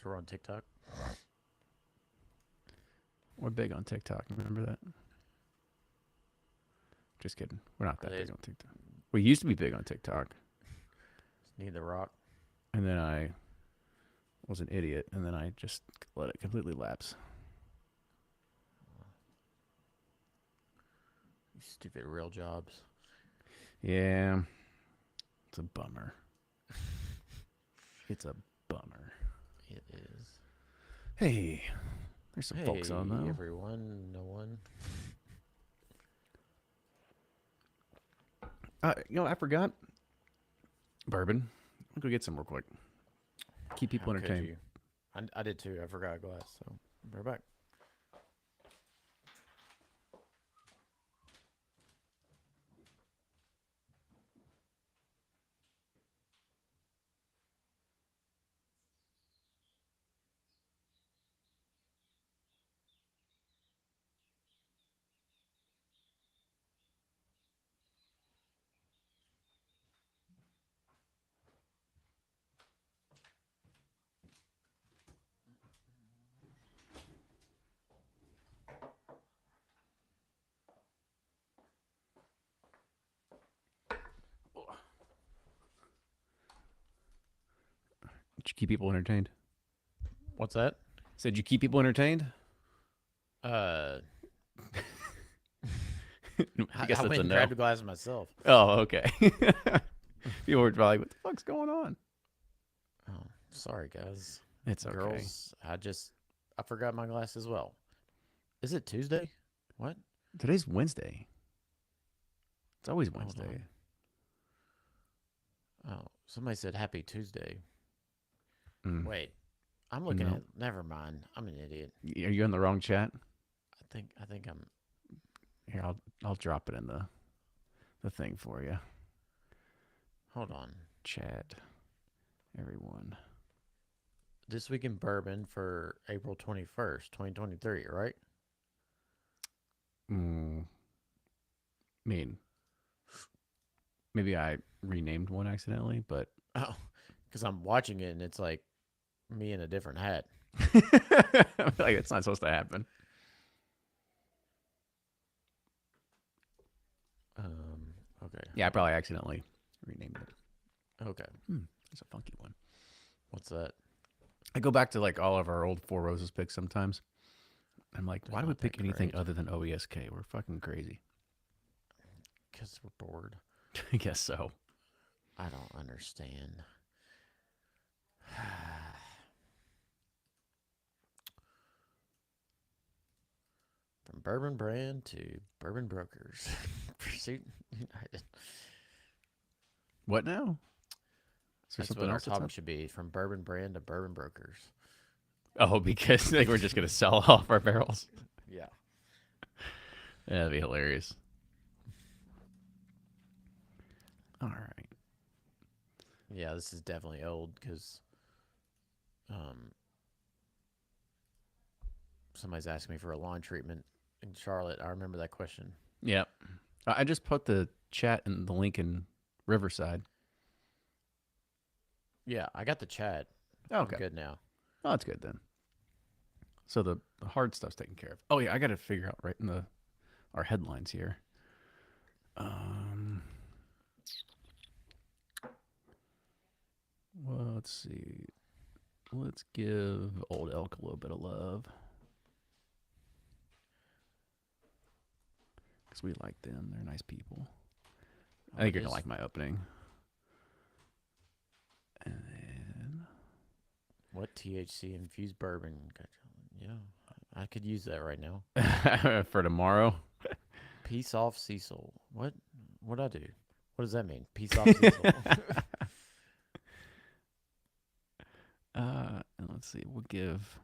So we're on TikTok. We're big on TikTok. Remember that? Just kidding. We're not that big on TikTok. We used to be big on TikTok. Need the rock. And then I was an idiot. And then I just let it completely lapse. You stupid real jobs. Yeah. It's a bummer. It's a bummer. It is. Hey. There's some folks on, though. Everyone. No one. I forgot. Bourbon. I'll go get some real quick. Keep people entertained. I did too. I forgot a glass, so we're back. Did you keep people entertained? What's that? Said you keep people entertained? I guess that's went a and no. grabbed a glass myself. Oh, okay. People were probably like, what the fuck's going on? Oh, sorry, guys. It's okay. Girls, I forgot my glass as well. Is it Tuesday? What? Today's Wednesday. It's always Wednesday. Oh, somebody said Happy Tuesday. Mm. Wait, I'm looking at. Never mind. I'm an idiot. Are you in the wrong chat? I think I'm. Here, I'll drop it in the thing for you. Hold on. Chat, everyone. This week in bourbon for April 21st, 2023, right? I mean, maybe I renamed one accidentally, but Oh, because I'm watching it and it's like me in a different hat. I feel like it's not supposed to happen. Okay. Yeah, I probably accidentally renamed it. Okay. It's a funky one. What's that? I go back to like all of our old Four Roses picks sometimes. I'm like, why do we pick anything other than OESK? We're fucking crazy. Because we're bored. I guess so. I don't understand. From bourbon brand to bourbon brokers. Pursuit United. What now? That's what our topic should be. From bourbon brand to bourbon brokers. Oh, because like, we're just going to sell off our barrels? Yeah. Yeah, that'd be hilarious. All right. Yeah, this is definitely old because somebody's asking me for a lawn treatment in Charlotte. I remember that question. Yep. I just put the chat and the link in Riverside. Yeah, I got the chat. Okay. I'm good now. Oh, that's good then. So the hard stuff's taken care of. Oh yeah, I got to figure out right in our headlines here. Well, let's see. Let's give Old Elk a little bit of love. Because we like them. They're nice people. I think you're going to like my opening. And then... What THC infused bourbon? Yeah, I could use that right now. For tomorrow? Peace off Cecil. What'd I do? What does that mean? Peace off Cecil. And let's see. We'll give...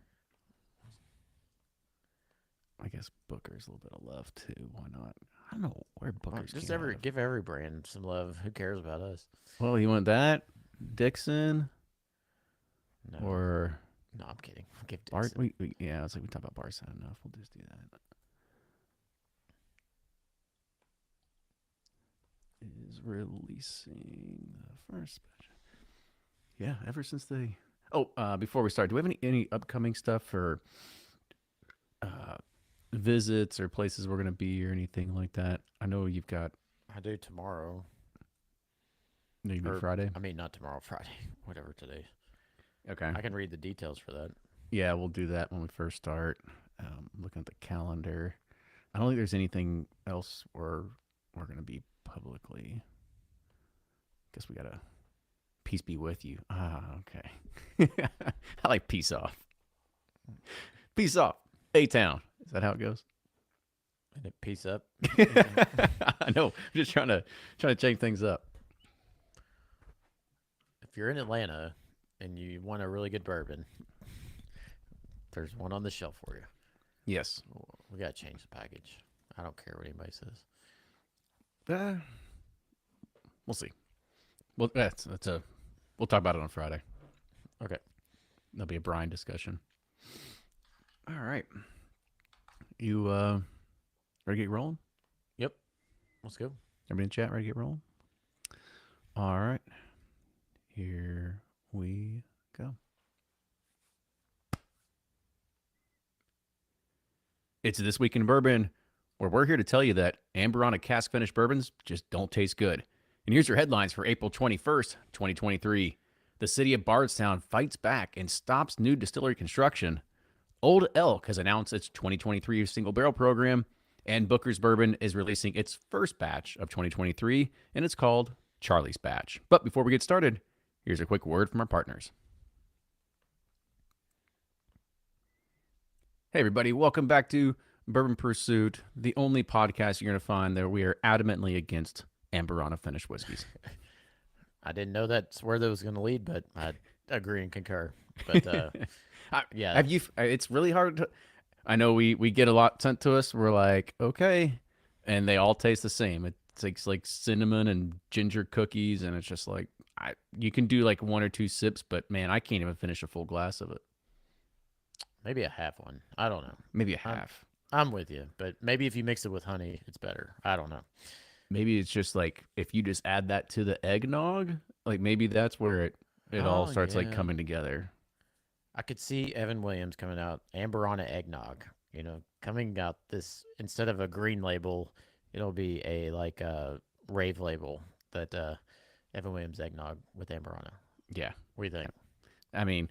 I guess Booker's a little bit of love too. Why not? I don't know where Booker's. Just give every brand some love. Who cares about us? Well, you want that, Dixon, no. or no? I'm kidding. Give Dixon. Yeah, it's like we talked about Barstow enough. We'll just do that. Is releasing the first special. Yeah, ever since they Oh, before we start, do we have any upcoming stuff for uh, visits or places we're gonna be or anything like that? I know you've got. I do tomorrow, Maybe or Friday. I mean not tomorrow, Friday, whatever today. Okay. I can read the details for that. Yeah, we'll do that when we first start. Looking at the calendar, I don't think there's anything else we're gonna be publicly. Guess we gotta peace be with you. Ah, okay. I like peace off. Peace off. A town. Is that how it goes? And it piece up. I know. I'm just trying to change things up. If you're in Atlanta and you want a really good bourbon, there's one on the shelf for you. Yes. We gotta change the package. I don't care what anybody says. Uh, we'll see. Well, that's a. We'll talk about it on Friday. Okay. There'll be a Brian discussion. All right. You ready to get rolling? Yep. Let's go. Everybody in chat ready to get rolling? All right. Here we go. It's This Week in Bourbon, where we're here to tell you that amber on a cask finished bourbons just don't taste good. And here's your headlines for April 21st, 2023. The city of Bardstown fights back and stops new distillery construction. Old Elk has announced its 2023 single barrel program, and Booker's Bourbon is releasing its first batch of 2023, and it's called Charlie's Batch. But before we get started, here's a quick word from our partners. Hey, everybody, welcome back to Bourbon Pursuit, the only podcast you're going to find that we are adamantly against Amberana finished whiskeys. I didn't know that's where that was going to lead, but I agree and concur. But yeah, Have you? It's really hard to. I know we get a lot sent to us. We're like, okay, and they all taste the same. It takes like cinnamon and ginger cookies, and it's just like you can do like one or two sips, but man, I can't even finish a full glass of it. maybe a half one. I don't know. Maybe a half. I'm with you, but maybe if you mix it with honey, it's better. I don't know. Maybe it's just like if you just add that to the eggnog, like maybe that's where it all Oh, starts like yeah. coming together. I could see Evan Williams coming out, Amberana eggnog. Coming out this instead of a green label, it'll be a like a rave label that Evan Williams eggnog with Amberana. Yeah. What do you think? I mean,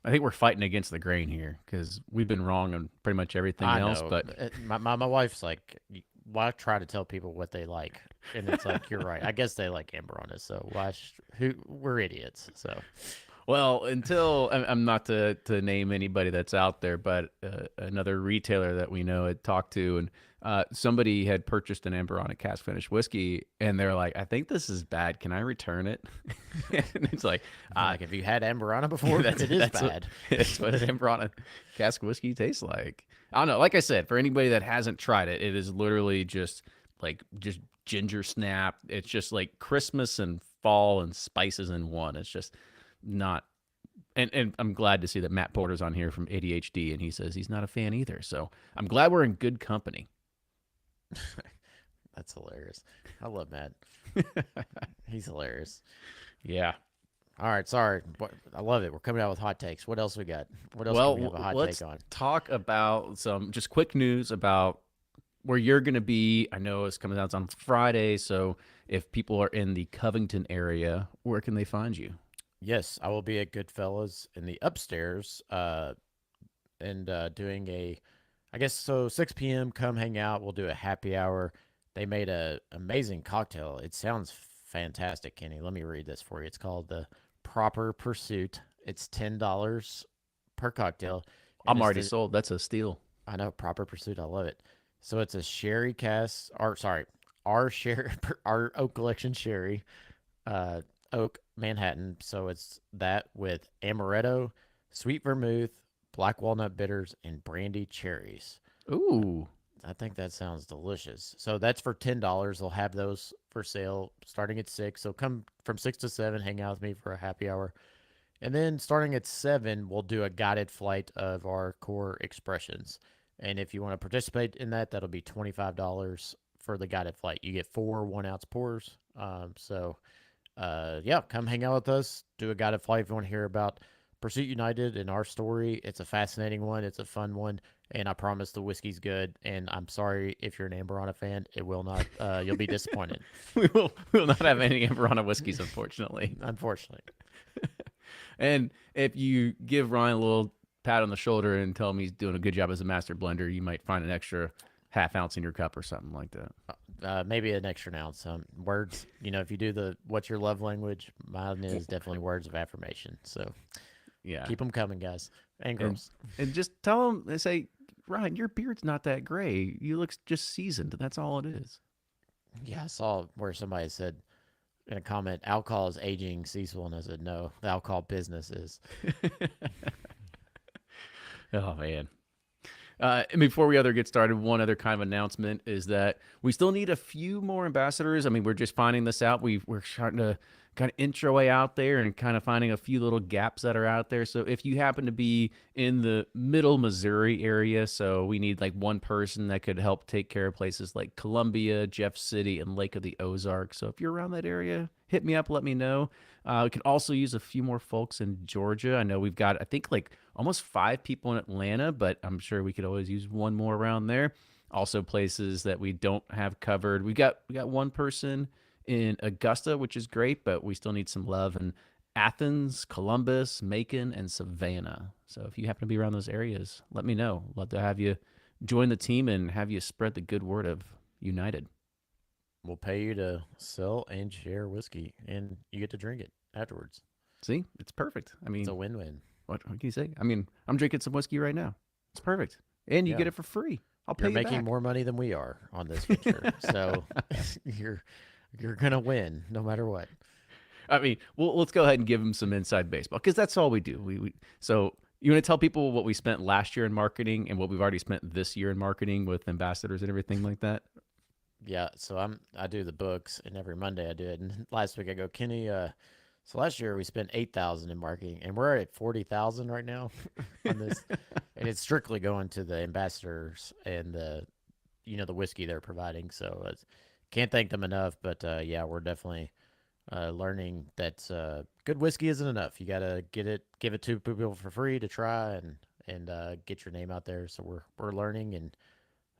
I think we're fighting against the grain here because we've been wrong on pretty much everything I else. know. But My wife's like, why try to tell people what they like? And it's like, you're right. I guess they like Amberana, so we're idiots. So well, until I'm not to name anybody that's out there, but another retailer that we know had talked to, and somebody had purchased an Amberana cask finished whiskey, and they're like, "I think this is bad. Can I return it?" And it's like, like, have you had Amberana before? that's It is that's bad. That's what an Amberana cask whiskey tastes like. I don't know. Like I said, for anybody that hasn't tried it, it is literally just ginger snap. It's just like Christmas and fall and spices in one. It's just not. And I'm glad to see that Matt Porter's on here from ADHD, and he says he's not a fan either. So I'm glad we're in good company. That's hilarious. I love Matt. He's hilarious. Yeah. All right, sorry. I love it. We're coming out with hot takes. What else we got? What else Well, can we have a hot let's take on? talk about some just quick news about where you're going to be. I know it's coming out on Friday, so if people are in the Covington area, where can they find you? Yes, I will be at Goodfellas in the upstairs, and doing I guess so 6 p.m. Come hang out. We'll do a happy hour. They made a amazing cocktail. It sounds fantastic, Kenny. Let me read this for you. It's called the Proper Pursuit. It's $10 per cocktail. And I'm it's already sold. That's a steal. I know, Proper Pursuit. I love it. So it's a sherry cask, or sorry, our sherry, our oak collection sherry, uh, oak Manhattan. So it's that with amaretto, sweet vermouth, black walnut bitters, and brandy cherries. Ooh. I think that sounds delicious. So that's for $10. They'll have those for sale starting at 6. So come from 6 to 7, hang out with me for a happy hour. And then starting at 7, we'll do a guided flight of our core expressions. And if you want to participate in that, that'll be $25 for the guided flight. You get 4 1-ounce pours. Yeah, come hang out with us. Do a guided flight if you want to hear about Pursuit United and our story. It's a fascinating one. It's a fun one, and I promise the whiskey's good. And I'm sorry if you're an Amberana fan, it will not. You'll be disappointed. We will not have any Amberana whiskeys, unfortunately. Unfortunately. And if you give Ryan a little pat on the shoulder and tell him he's doing a good job as a master blender, you might find an extra half ounce in your cup or something like that. Maybe an extra ounce. Words, if you do the what's your love language, mine is definitely words of affirmation. So Yeah. keep them coming, guys and And, girls. and just tell him, they say, Ryan, your beard's not that gray. You look just seasoned. That's all it is. Yeah, I saw where somebody said in a comment, alcohol is aging Cecil, and I said, no, the alcohol business is. Oh, man. And before we get started, one other kind of announcement is that we still need a few more ambassadors. I mean, we're just finding this out. We're starting to kind of intro way out there and kind of finding a few little gaps that are out there. So if you happen to be in the middle Missouri area, so we need like one person that could help take care of places like Columbia, Jeff City, and Lake of the Ozarks. So if you're around that area, hit me up, let me know. We could also use a few more folks in Georgia. I know we've got, I think, like almost 5 people in Atlanta, but I'm sure we could always use one more around there. Also, places that we don't have covered. We got one person in Augusta, which is great, but we still need some love in Athens, Columbus, Macon, and Savannah. So if you happen to be around those areas, let me know. Love to have you join the team and have you spread the good word of United. We'll pay you to sell and share whiskey, and you get to drink it afterwards. See, it's perfect. I mean, It's a win-win. what can you say? I mean, I'm drinking some whiskey right now. It's perfect. And you Yeah. get it for free. I'll pay You're you making back. more money than we are on this venture, so you're gonna win no matter what. I mean, let's go ahead and give them some inside baseball because that's all we do. So you want to tell people what we spent last year in marketing and what we've already spent this year in marketing with ambassadors and everything like that? Yeah, so I do the books, and every Monday I do it. And last week I go, Kenny. So last year we spent 8,000 in marketing, and we're at 40,000 right now on this, and it's strictly going to the ambassadors and the whiskey they're providing. So can't thank them enough. But yeah, we're definitely learning that good whiskey isn't enough. You gotta give it to people for free to try and get your name out there. So we're learning and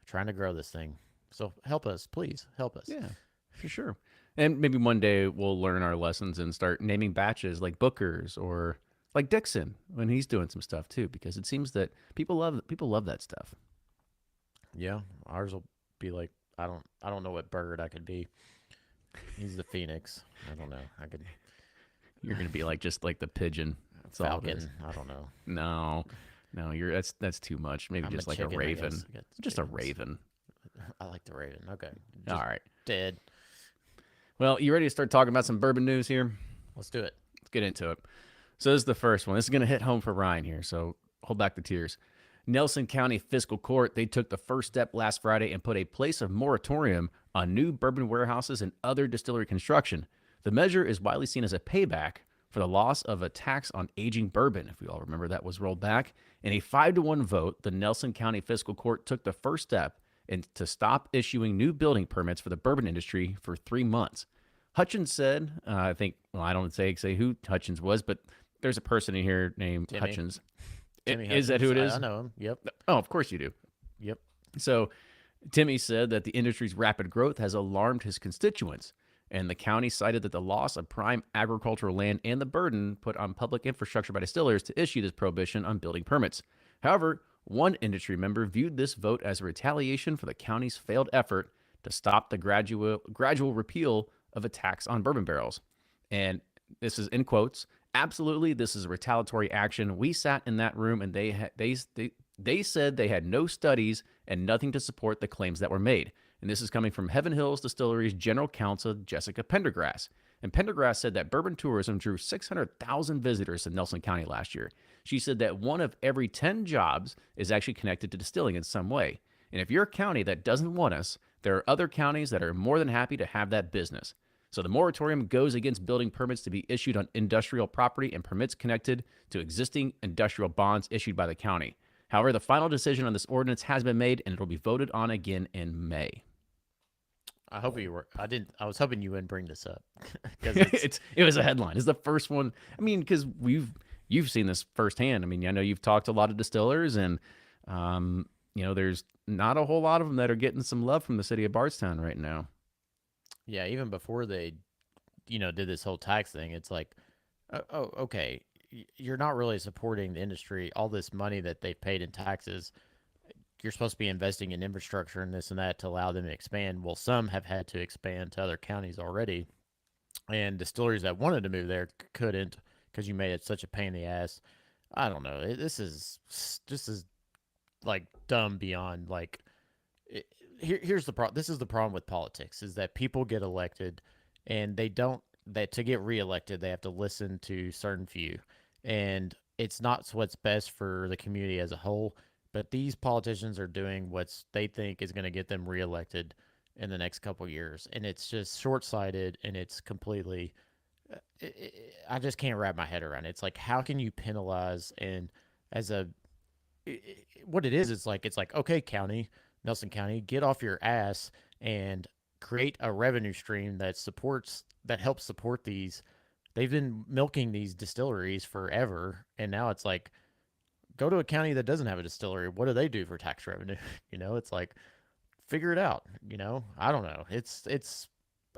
trying to grow this thing. So help us, please help us. Yeah, for sure. And maybe one day we'll learn our lessons and start naming batches like Booker's or like Dixon when he's doing some stuff too, because it seems that people love that stuff. Yeah, ours will be like I don't know what bird I could be. He's the phoenix. I don't know. I could You're gonna be like just like the pigeon. That's all it is. falcon. I don't know. No, that's too much. Maybe I'm just a like chicken, a I raven. guess. I got the Just a chickens. raven. I like the raven. Okay. All Just right. dead. Well, you ready to start talking about some bourbon news here? Let's do it. Let's get into it. So this is the first one. This is going to hit home for Ryan here, so hold back the tears. Nelson County Fiscal Court, they took the first step last Friday and put a place of moratorium on new bourbon warehouses and other distillery construction. The measure is widely seen as a payback for the loss of a tax on aging bourbon. If we all remember, that was rolled back. In a 5-1 vote, the Nelson County Fiscal Court took the first step to stop issuing new building permits for the bourbon industry for 3 months. Hutchins said, I don't say who Hutchins was, but there's a person in here named Timmy. Hutchins. Timmy Is that who it Hutchins. is? I know him. Yep. Oh, of course you do. Yep. So Timmy said that the industry's rapid growth has alarmed his constituents, and the county cited that the loss of prime agricultural land and the burden put on public infrastructure by distillers to issue this prohibition on building permits. However, one industry member viewed this vote as a retaliation for the county's failed effort to stop the gradual repeal of a tax on bourbon barrels. And this is in quotes. Absolutely, this is a retaliatory action. We sat in that room, and they said they had no studies and nothing to support the claims that were made. And this is coming from Heaven Hills Distillery's General Counsel, Jessica Pendergrass. And Pendergrass said that bourbon tourism drew 600,000 visitors to Nelson County last year. She said that 1 of every 10 jobs is actually connected to distilling in some way. And if you're a county that doesn't want us, there are other counties that are more than happy to have that business. So the moratorium goes against building permits to be issued on industrial property and permits connected to existing industrial bonds issued by the county. However, the final decision on this ordinance has been made, and it will be voted on again in May. I hope you were. I didn't. I was hoping you wouldn't bring this up because It was a headline. It's the first one. I mean, because you've seen this firsthand. I mean, I know you've talked to a lot of distillers, and there's not a whole lot of them that are getting some love from the city of Bardstown right now. Yeah, even before they, did this whole tax thing, it's like, oh, okay, you're not really supporting the industry. All this money that they've paid in taxes, you're supposed to be investing in infrastructure and this and that to allow them to expand. Well, some have had to expand to other counties already, and distilleries that wanted to move there couldn't because you made it such a pain in the ass. I don't know. This is like dumb beyond like. Here's the problem. This is the problem with politics: is that people get elected, and they don't. That to get reelected, they have to listen to certain few, and it's not what's best for the community as a whole. But these politicians are doing what they think is going to get them reelected in the next couple of years, and it's just short sighted, and it's completely I just can't wrap my head around it. It's like, how can you penalize and as a what it is? It's like okay, county, Nelson County, get off your ass and create a revenue stream that helps support these. They've been milking these distilleries forever, and now it's like go to a county that doesn't have a distillery. What do they do for tax revenue? It's like figure it out. I don't know.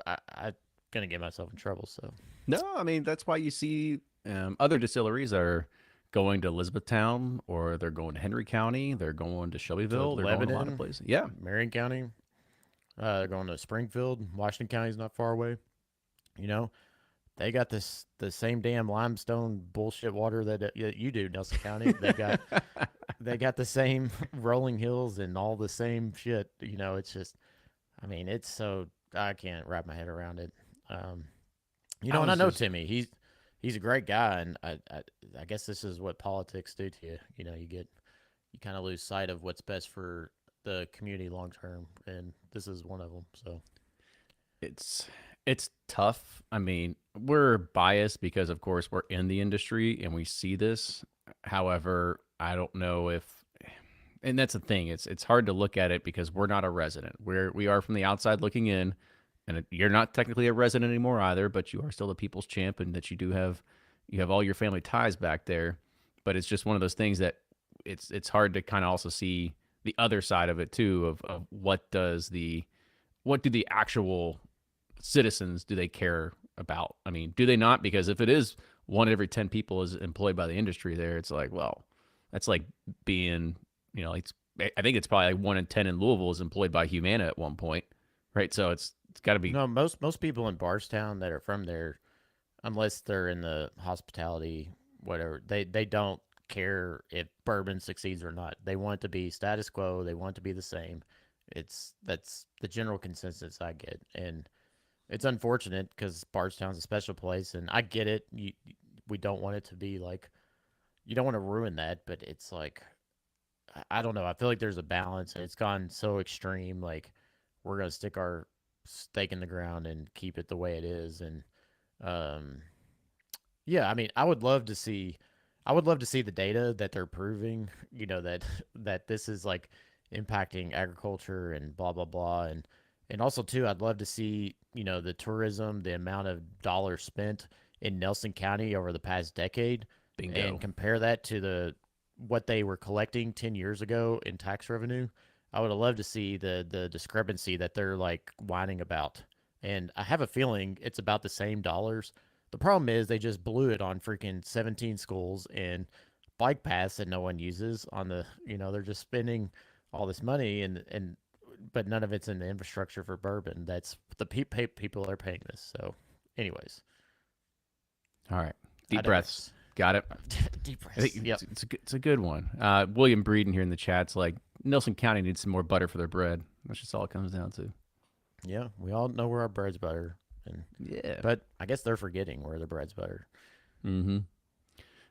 I'm gonna get myself in trouble. So No, I mean that's why you see other distilleries are going to Elizabethtown, or they're going to Henry County, they're going to to Shelbyville, they're going to a lot of Lebanon, places. Yeah, Marion County, they're going to Springfield. Washington County's not far away. You know, they got the same damn limestone bullshit water that you do, Nelson County. They got the same rolling hills and all the same shit. It's just, I mean, it's so I can't wrap my head around it. Um, I and I was know just Timmy. He's a great guy, and I guess this is what politics do to you. You kind of lose sight of what's best for the community long term, and this is one of them. So it's it's tough. I mean, we're biased because of course we're in the industry and we see this. However, I don't know if and that's the thing. It's hard to look at it because we're not a resident. We are from the outside looking in, and you're not technically a resident anymore either, but you are still the people's champ, and that you have all your family ties back there. But it's just one of those things that it's hard to kind of also see the other side of it too of what do the actual citizens do they care about? I mean, do they not? Because if it is one every 10 people is employed by the industry there, it's like, well, that's like being, it's I think it's probably like 1 in 10 in Louisville is employed by Humana at one point, right? So it's got to be no, most people in Bardstown that are from there, unless they're in the hospitality, whatever, they don't care if bourbon succeeds or not. They want it to be status quo. They want it to be the same. That's the general consensus I get, and it's unfortunate because Bardstown's a special place, and I get it. We don't want it to be like you don't want to ruin that, but it's like I don't know. I feel like there's a balance, and it's gone so extreme. Like we're gonna stick our stake in the ground and keep it the way it is, and um, yeah. I mean, I would love to see the data that they're proving. That that this is like impacting agriculture and blah blah blah, and also too, I'd love to see the tourism, the amount of dollars spent in Nelson County over the past decade, and bingo. compare that to what they were collecting 10 years ago in tax revenue. I would have loved to see the discrepancy that they're like whining about. And I have a feeling it's about the same dollars. The problem is they just blew it on freaking 17 schools and bike paths that no one uses on they're just spending all this money and but none of it's in the infrastructure for bourbon. That's the people are paying this. So anyways, All right, I deep breaths. digress. Got it. Deep I think breaths. Yep. it's a good one. William Breeden here in the chat's like Nelson County needs some more butter for their bread. That's just all it comes down to. Yeah, we all know where our bread's butter, and Yeah. but I guess they're forgetting where the bread's butter. Mm-hmm.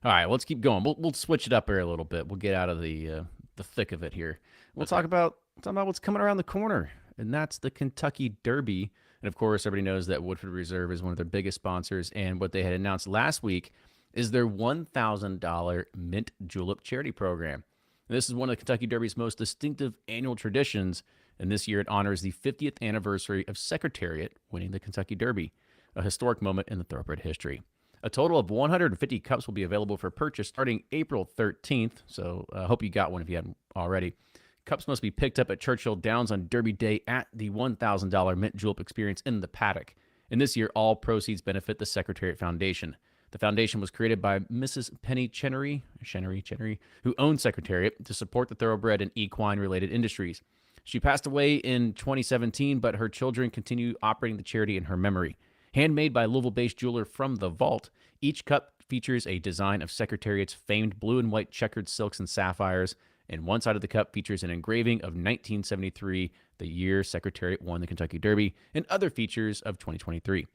All right, well, let's keep going. We'll switch it up here a little bit. We'll get out of the thick of it here. We'll Okay. talk about what's coming around the corner, and that's the Kentucky Derby. And of course, everybody knows that Woodford Reserve is one of their biggest sponsors. And what they had announced last week is their $1,000 mint julep charity program. And this is one of the Kentucky Derby's most distinctive annual traditions. And this year, it honors the 50th anniversary of Secretariat winning the Kentucky Derby, a historic moment in the thoroughbred history. A total of 150 cups will be available for purchase starting April 13th. So I hope you got one if you hadn't already. Cups must be picked up at Churchill Downs on Derby Day at the $1,000 mint julep experience in the paddock. And this year, all proceeds benefit the Secretariat Foundation. The foundation was created by Mrs. Penny Chenery, who owned Secretariat, to support the thoroughbred and equine-related industries. She passed away in 2017, but her children continue operating the charity in her memory. Handmade by Louisville-based jeweler From the Vault, each cup features a design of Secretariat's famed blue and white checkered silks and sapphires, and one side of the cup features an engraving of 1973, the year Secretariat won the Kentucky Derby, and other features of 2023.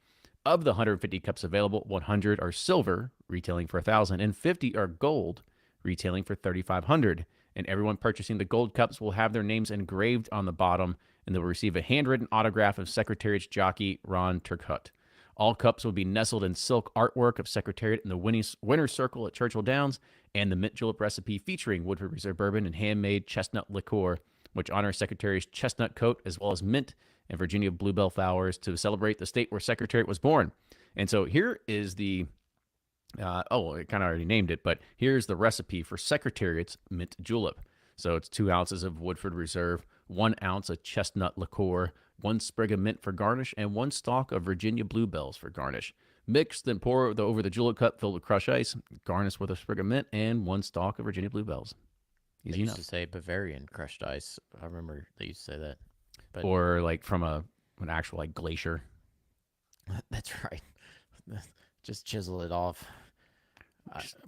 Of the 150 cups available, 100 are silver, retailing for $1,000, and 50 are gold, retailing for $3,500. And everyone purchasing the gold cups will have their names engraved on the bottom, and they will receive a handwritten autograph of Secretariat's jockey, Ron Turcotte. All cups will be nestled in silk artwork of Secretariat in the winner's circle at Churchill Downs, and the mint julep recipe featuring Woodford Reserve bourbon and handmade chestnut liqueur, which honors Secretariat's chestnut coat, as well as mint and Virginia bluebell flowers to celebrate the state where Secretariat was born. And so here is the, I kind of already named it, but here's the recipe for Secretariat's mint julep. So it's 2 ounces of Woodford Reserve, 1 ounce of chestnut liqueur, 1 sprig of mint for garnish, and 1 stalk of Virginia bluebells for garnish. Mix, then pour over the julep cup filled with crushed ice, garnish with a sprig of mint, and 1 stalk of Virginia bluebells. They used to say Bavarian crushed ice. I remember they used to say that. But or like from an actual like glacier. That's right. Just chisel it off.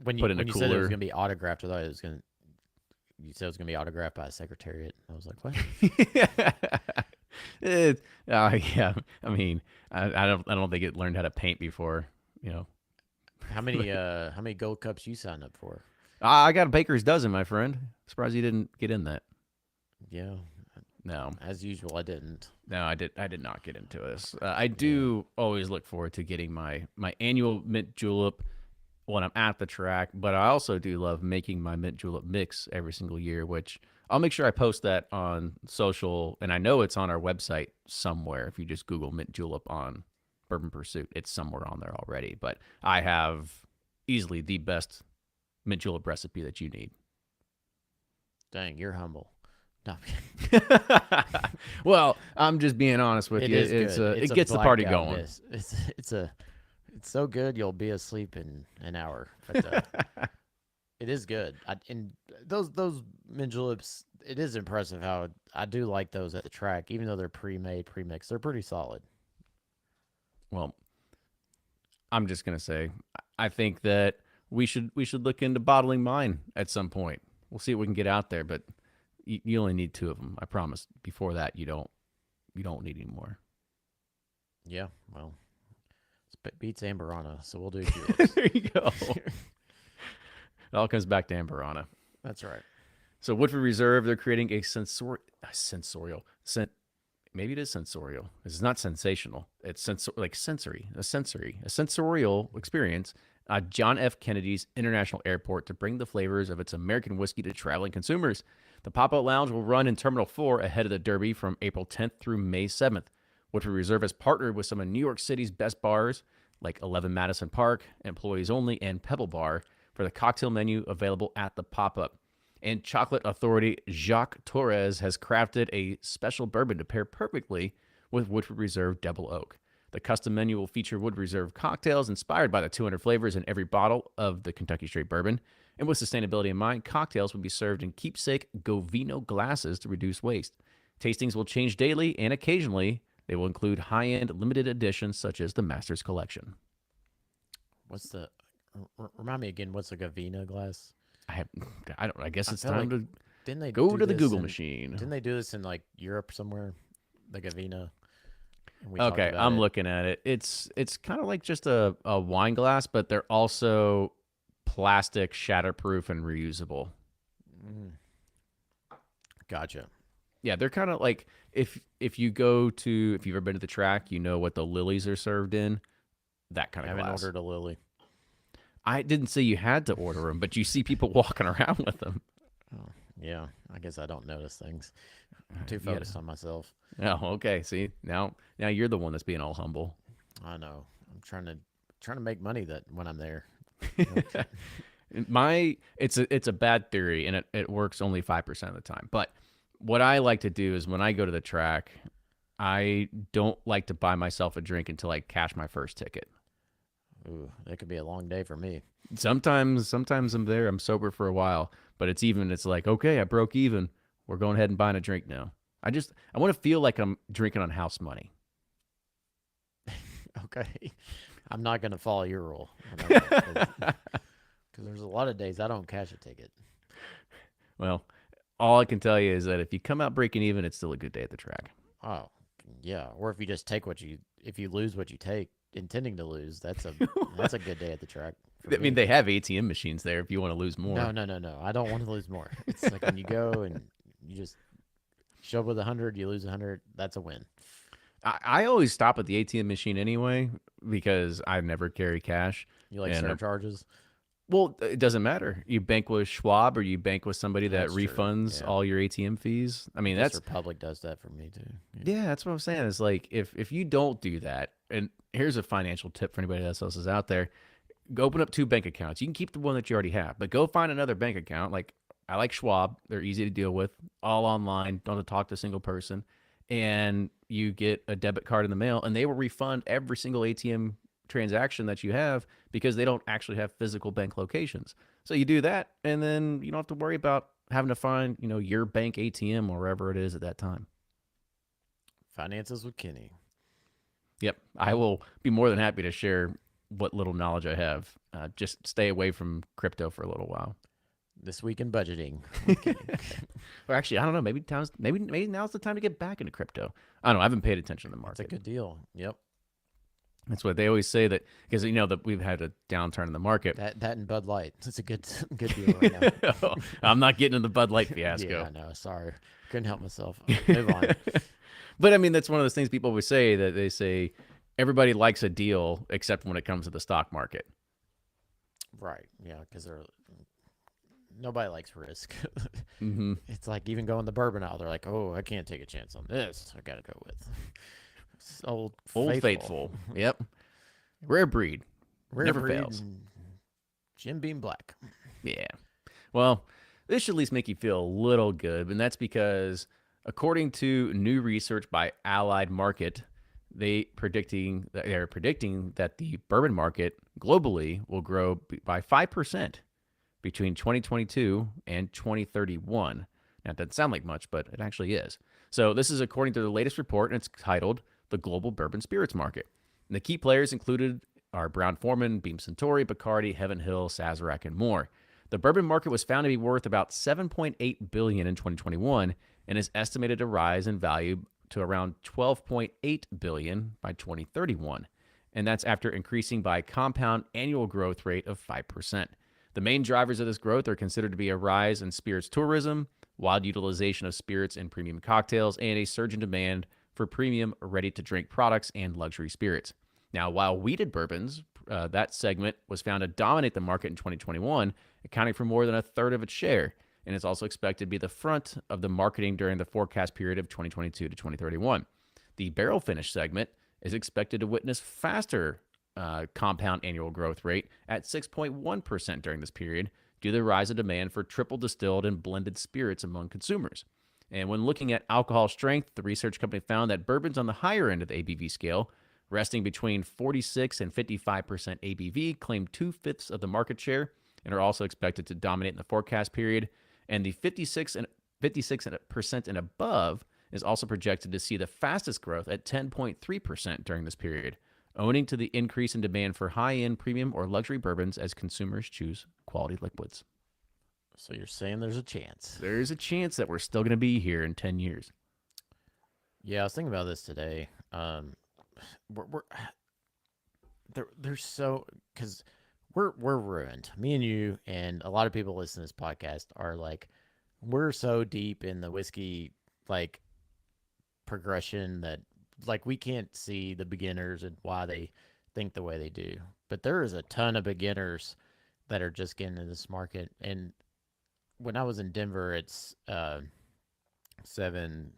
When put it in a you cooler. said it was going to be autographed, I thought it was going to. You said it was going to be autographed by a Secretariat. I was like, what? Yeah. I mean, I don't think it learned how to paint before. You know. How many gold cups you signed up for? I got a baker's dozen, my friend. Surprised you didn't get in that. Yeah. No. As usual, I didn't. No, I did not get into this. I do always look forward to getting my annual mint julep when I'm at the track, but I also do love making my mint julep mix every single year, which I'll make sure I post that on social, and I know it's on our website somewhere. If you just Google mint julep on Bourbon Pursuit, it's somewhere on there already. But I have easily the best mint julep recipe that you need. Dang, you're humble. No. Well, I'm just being honest with you. It gets the party going. It's so good you'll be asleep in an hour. But it is good. And those mint juleps, it is impressive how I do like those at the track, even though they're pre-made, pre-mixed. They're pretty solid. Well, I'm just gonna say, I think that we should look into bottling mine at some point. We'll see what we can get out there, but you only need 2 of them. I promise. Before that, you don't need any more. Yeah, well, it beats Amberana, so we'll do juleps. There you go. It all comes back to Amberana. That's right. So Woodford Reserve, they're creating a sensorial. Maybe it is sensorial. It's not sensational. It's a sensorial experience at John F. Kennedy's International Airport to bring the flavors of its American whiskey to traveling consumers. The pop-out lounge will run in Terminal 4 ahead of the Derby from April 10th through May 7th. Woodford Reserve has partnered with some of New York City's best bars, like 11 Madison Park, Employees Only, and Pebble Bar, for the cocktail menu available at the pop-up. And chocolate authority Jacques Torres has crafted a special bourbon to pair perfectly with Woodford Reserve Double Oak. The custom menu will feature Woodford Reserve cocktails inspired by the 200 flavors in every bottle of the Kentucky Straight Bourbon. And with sustainability in mind, cocktails will be served in keepsake Govino glasses to reduce waste. Tastings will change daily, and occasionally they will include high-end limited editions such as the Masters Collection. Remind me again, what's a Govino glass? I guess it's time to didn't they go do to the this Google in- machine. Didn't they do this in like Europe somewhere? The Govino. And we Okay, talked about I'm it. looking at it. It's kind of like just a wine glass, but they're also plastic, shatterproof, and reusable. Mm. Gotcha. Yeah, they're kind of like if you've ever been to the track, you know what the lilies are served in. That kind I of haven't glass. ordered a Lily. I didn't say you had to order them, but you see people walking around with them. Oh, yeah. I guess I don't notice things. I'm too You gotta- focused on myself. Oh, okay. See, now you're the one that's being all humble. I know. I'm trying to trying to make money that when I'm there. You know, It's a bad theory and it works only 5% of the time. But what I like to do is when I go to the track, I don't like to buy myself a drink until I cash my first ticket. ooh, that could be a long day for me. Sometimes I'm there, I'm sober for a while, but it's like, okay, I broke even. We're going ahead and buying a drink now. I want to feel like I'm drinking on house money. Okay, I'm not gonna follow your rule because there's a lot of days I don't cash a ticket. Well, all I can tell you is that if you come out breaking even, it's still a good day at the track. Oh, yeah. Or if you just take if you lose what you take, intending to lose, that's a good day at the track for I mean, me. they have ATM machines there if you want to lose No, more. no, no, no. I don't want to lose more. It's like when you go and you just show up with 100, you lose 100. That's a win. I always stop at the ATM machine anyway because I never carry cash. You like And surcharges? well, it doesn't matter. You bank with Schwab or you bank with somebody that That's true. refunds Yeah. all your ATM fees. I I mean, guess that's Republic does that for me too. Yeah. yeah, that's what I'm saying. It's like if you don't do that, and here's a financial tip for anybody else is out there: go open up two bank accounts. You can keep the one that you already have, but go find another bank account. Like I like Schwab; they're easy to deal with, all online. Don't have to talk to a single person, and you get a debit card in the mail, and they will refund every single ATM transaction that you have because they don't actually have physical bank locations. So you do that, and then you don't have to worry about having to find your bank ATM or wherever it is at that time. Finances with Kenny. Yep. I will be more than happy to share what little knowledge I have. Just stay away from crypto for a little while. This week in budgeting with Kenny. Or actually, I don't know. Maybe now's the time to get back into crypto. I don't know. I haven't paid attention to the That's a market. good deal. Yep. That's what they always say that because that we've had a downturn in the market. That and Bud Light. It's a good deal right now. I'm not getting in the Bud Light Yeah, fiasco. no, sorry. Couldn't help myself. Move on. But I mean, that's one of those things people always say that they say everybody likes a deal except when it comes to the stock market. Right. Yeah, because nobody likes risk. Mm-hmm. It's like even going the bourbon aisle, they're like, oh, I can't take a chance on this. I got to go with it's Old faithful. Faithful. Yep. Rare breed. Rare Never breed fails. and Jim Beam Black. Yeah. Well, this should at least make you feel a little good, and that's because according to new research by Allied Market, they're predicting that the bourbon market globally will grow by 5% between 2022 and 2031. Now, that doesn't sound like much, but it actually is. So, this is according to the latest report, and it's titled The Global Bourbon Spirits Market. And the key players included are Brown Forman, Beam Suntory, Bacardi, Heaven Hill, Sazerac, and more. The bourbon market was found to be worth about $7.8 billion in 2021 and is estimated to rise in value to around $12.8 billion by 2031. And that's after increasing by a compound annual growth rate of 5%. The main drivers of this growth are considered to be a rise in spirits tourism, wide utilization of spirits in premium cocktails, and a surge in demand for premium ready-to-drink products and luxury spirits. Now, while wheated bourbons, that segment was found to dominate the market in 2021, accounting for more than a third of its share, and is also expected to be the front of the marketing during the forecast period of 2022 to 2031. The barrel finish segment is expected to witness faster compound annual growth rate at 6.1% during this period due to the rise of demand for triple distilled and blended spirits among consumers. And when looking at alcohol strength, the research company found that bourbons on the higher end of the ABV scale, resting between 46 and 55% ABV, claim 2/5 of the market share and are also expected to dominate in the forecast period. And the 56% and above is also projected to see the fastest growth at 10.3% during this period, owing to the increase in demand for high-end premium or luxury bourbons as consumers choose quality liquids. So you're saying there's a chance? There's a chance that we're still going to be here in 10 years. Yeah, I was thinking about this today. We're they're so because we're ruined. Me and you and a lot of people listening to this podcast are like, we're so deep in the whiskey like progression that like we can't see the beginners and why they think the way they do. But there is a ton of beginners that are just getting into this market. And when I was in Denver, it's seven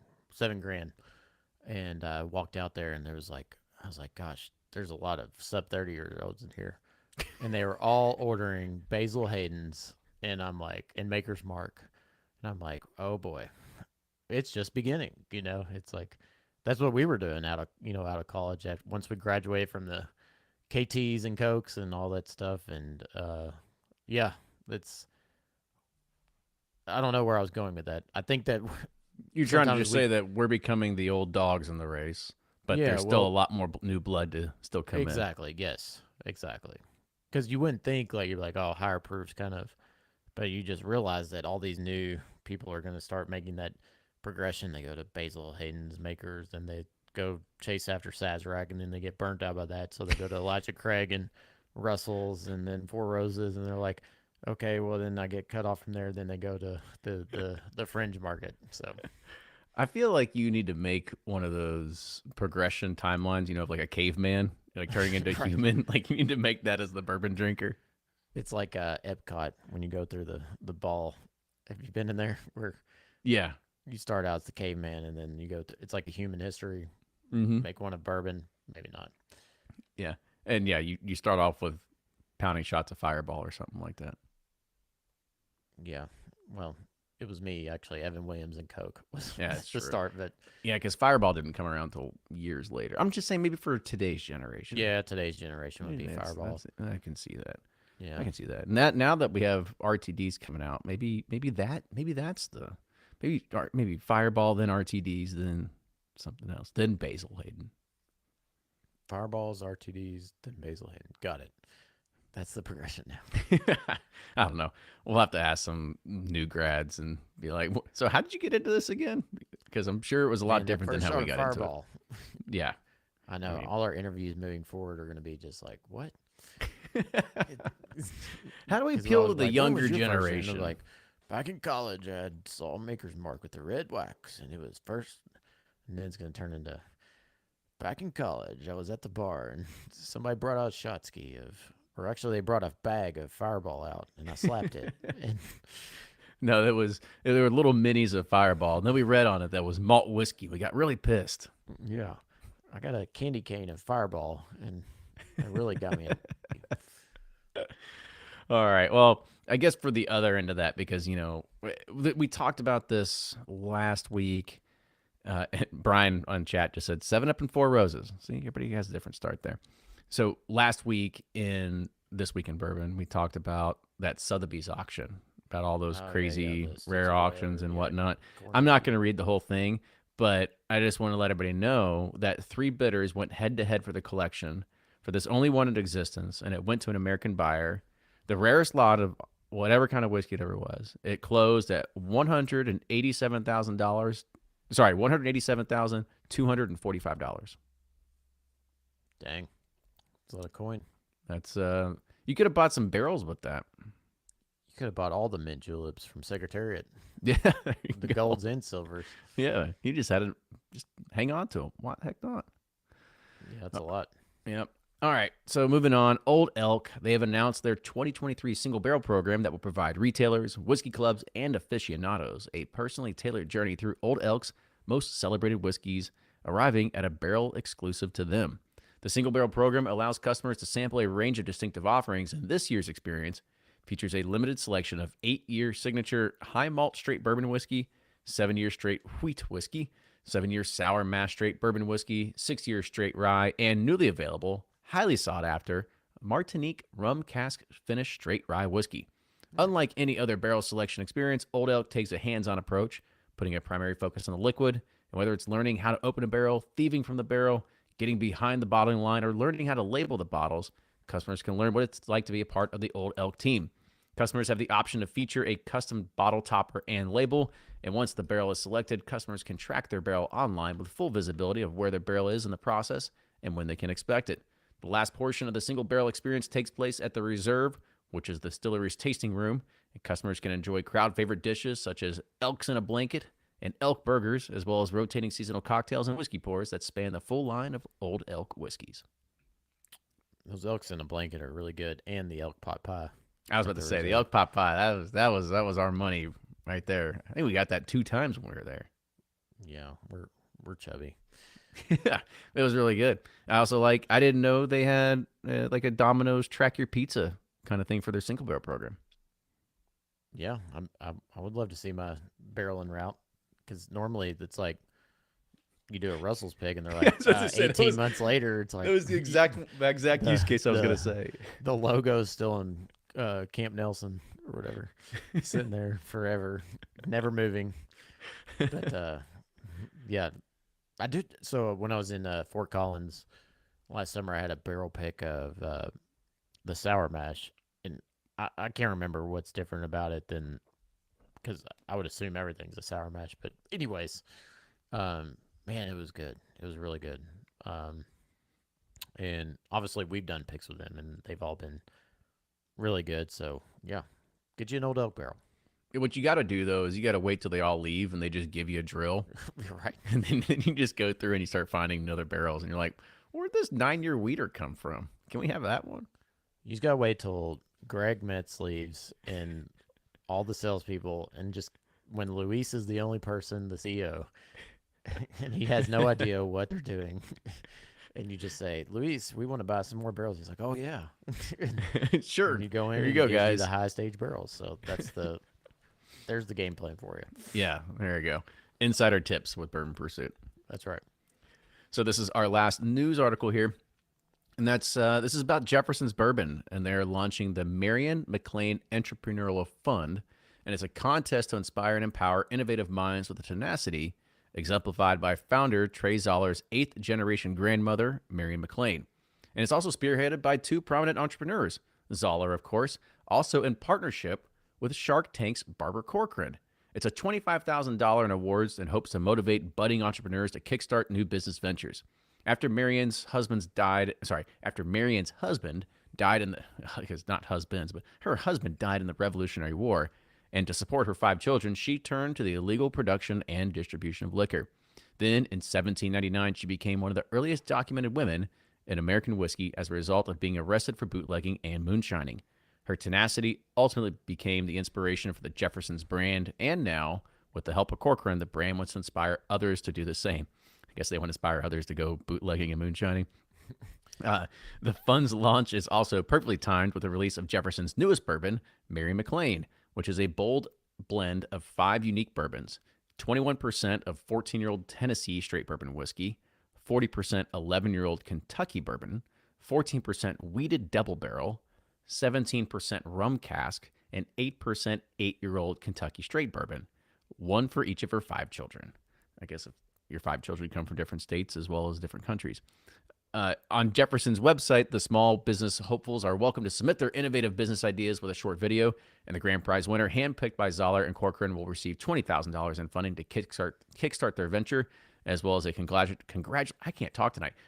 grand, and I walked out there and there was like I was like, gosh, there's a lot of sub 30-year-olds in here, and they were all ordering Basil Hayden's, and I'm like, and Maker's Mark, and I'm like, oh boy, it's just beginning. It's like that's what we were doing out of college. Once we graduated from the KTs and Cokes and all that stuff, and yeah, it's I don't know where I was going with that. I think that You're trying to sometimes just say that we're becoming the old dogs in the race, but yeah, there's still a well, lot more new blood to still come in. exactly, yes, exactly. Because you wouldn't think like you're like, oh, higher proofs kind of, but you just realize that all these new people are going to start making that progression. They go to Basil Hayden's Makers, and they go chase after Sazerac, and then they get burnt out by that. So they go to Elijah Craig and Russell's, and then Four Roses, and they're like, okay, well then I get cut off from there. Then they go to the fringe market. So I feel like you need to make one of those progression timelines, of like a caveman, like turning into a right. human. Like you need to make that as the bourbon drinker. It's like Epcot when you go through the ball. Have you been in there where Yeah. you start out as the caveman and then you go to, it's like a human history. Mm-hmm. Make one of bourbon, maybe not. Yeah. And yeah, you start off with pounding shots of Fireball or something like that. Yeah. Well, it was me actually. Evan Williams and Coke was Yeah, that's the true. start, but Yeah, because Fireball didn't come around until years later. I'm just saying maybe for today's generation. yeah, today's generation would be Maybe Fireball. I can see that. Yeah. I can see that. And that now that we have RTDs coming out, maybe that's the maybe Fireball, then RTDs, then something else, then Basil Hayden. Fireballs, RTDs, then Basil Hayden. Got it. That's the progression now. I don't know. We'll have to ask some new grads and be like, so how did you get into this again? Because I'm sure it was a lot Man, that different than first how we started got into it. Fireball. Yeah. I know. I mean, All our interviews moving forward are going to be just like, what? how do we 'Cause appeal to was the like, "When younger was your first?" And generation? they're like, back in college, I saw Maker's Mark with the red wax, and it was first. And then it's going to turn into back in college. I was at the bar, and somebody brought out a shot ski or actually, they brought a bag of Fireball out, and I slapped it. And No, there were little minis of Fireball, and then we read on it that was malt whiskey. We got really pissed. yeah, I got a candy cane of Fireball, and it really got me. All right. Well, I guess for the other end of that, because we talked about this last week. Brian on chat just said 7 Up and 4 Roses. See, everybody has a different start there. So last week in This Week in Bourbon, we talked about that Sotheby's auction, about all those Oh, yeah, crazy the rare Cicero, auctions and yeah, whatnot. corner I'm not feet. going to read the whole thing, but I just want to let everybody know that 3 bidders went head to head for the collection for this only one in existence, and it went to an American buyer. The rarest lot of whatever kind of whiskey it ever was. It closed at $187,000. Sorry, $187,245. Dang, it's a lot of coin. That's you could have bought some barrels with that. You could have bought all the mint juleps from Secretariat, Yeah, there you the go. golds and silvers. Yeah, he just had to just hang on to them. Why the heck not? Yeah, that's a lot. Yep. All right. So moving on, Old Elk, they have announced their 2023 single barrel program that will provide retailers, whiskey clubs, and aficionados a personally tailored journey through Old Elk's most celebrated whiskeys, arriving at a barrel exclusive to them. The single barrel program allows customers to sample a range of distinctive offerings, and this year's experience features a limited selection of 8-year signature high malt straight bourbon whiskey, 7-year straight wheat whiskey, 7-year sour mash straight bourbon whiskey, 6-year straight rye, and newly available, highly sought after, Martinique rum cask finished straight rye whiskey. Unlike any other barrel selection experience, Old Elk takes a hands-on approach, putting a primary focus on the liquid, and whether it's learning how to open a barrel, thieving from the barrel, getting behind the bottling line, or learning how to label the bottles, customers can learn what it's like to be a part of the Old Elk team. Customers have the option to feature a custom bottle topper and label, and once the barrel is selected, customers can track their barrel online with full visibility of where their barrel is in the process and when they can expect it. The last portion of the single barrel experience takes place at the Reserve, which is the distillery's tasting room, and customers can enjoy crowd favorite dishes such as elks in a blanket and elk burgers, as well as rotating seasonal cocktails and whiskey pours that span the full line of Old Elk whiskeys. Those elks in a blanket are really good, and the elk pot pie. I was at about to the say the Reserve. elk pot pie. That was our money right there. I think we got that 2 times when we were there. Yeah, we're chubby. Yeah, it was really good. I also like. I didn't know they had like a Domino's track your pizza kind of thing for their single barrel program. Yeah, I would love to see my barreling route because normally it's like you do a Russell's pig and they're like That's what I said. 18 months later it's That like was the exact use the case I was gonna the say. the logo's still in Camp Nelson or whatever, sitting there forever, never moving. But yeah, I did. So when I was in Fort Collins last summer, I had a barrel pick of the sour mash, and I can't remember what's different about it than because I would assume everything's a sour mash. But anyways, man, it was good. It was really good. Um, and obviously we've done picks with them, and they've all been really good. So yeah, get you an old oak barrel. What you got to do though is you got to wait till they all leave and they just give you a drill, You're right. and then you just go through and you start finding other barrels, and you're like, "Where'd this 9-year weeder come from? Can we have that one?" You just gotta wait till Greg Metz leaves and all the salespeople, and just when Luis is the only person, the CEO, and he has no idea what they're doing. And you just say, Luis, we want to buy some more barrels. He's like, oh yeah. Sure. And you go in Here and you he go, gives you guys. the high stage barrels. So there's the game plan for you. Yeah, there you go. Insider tips with Bourbon Pursuit. That's right. So this is our last news article here, and that's this is about Jefferson's Bourbon, and they're launching the Marion McLean Entrepreneurial Fund, and it's a contest to inspire and empower innovative minds with a tenacity exemplified by founder Trey Zoller's 8th generation grandmother, Marion McLean. And it's also spearheaded by two prominent entrepreneurs, Zoller, of course, also in partnership with Shark Tank's Barbara Corcoran. It's a $25,000 in awards and hopes to motivate budding entrepreneurs to kickstart new business ventures. After Marion's husband died in the, because not husbands, but her husband died in the Revolutionary War, and to support her 5 children, she turned to the illegal production and distribution of liquor. Then, in 1799, she became one of the earliest documented women in American whiskey as a result of being arrested for bootlegging and moonshining. Her tenacity ultimately became the inspiration for the Jeffersons brand, and now, with the help of Corcoran, the brand wants to inspire others to do the same. I guess they want to inspire others to go bootlegging and moonshining. The fund's launch is also perfectly timed with the release of Jefferson's newest bourbon, Mary McLean, which is a bold blend of 5 unique bourbons, 21% of 14-year-old Tennessee straight bourbon whiskey, 40% 11-year-old Kentucky bourbon, 14% wheated double barrel, 17% rum cask, and 8% 8-year-old Kentucky straight bourbon, one for each of her 5 children. I guess if your 5 children come from different states as well as different countries. On Jefferson's website, the small business hopefuls are welcome to submit their innovative business ideas with a short video, and the grand prize winner, handpicked by Zoller and Corcoran, will receive $20,000 in funding to kickstart their venture, as well as a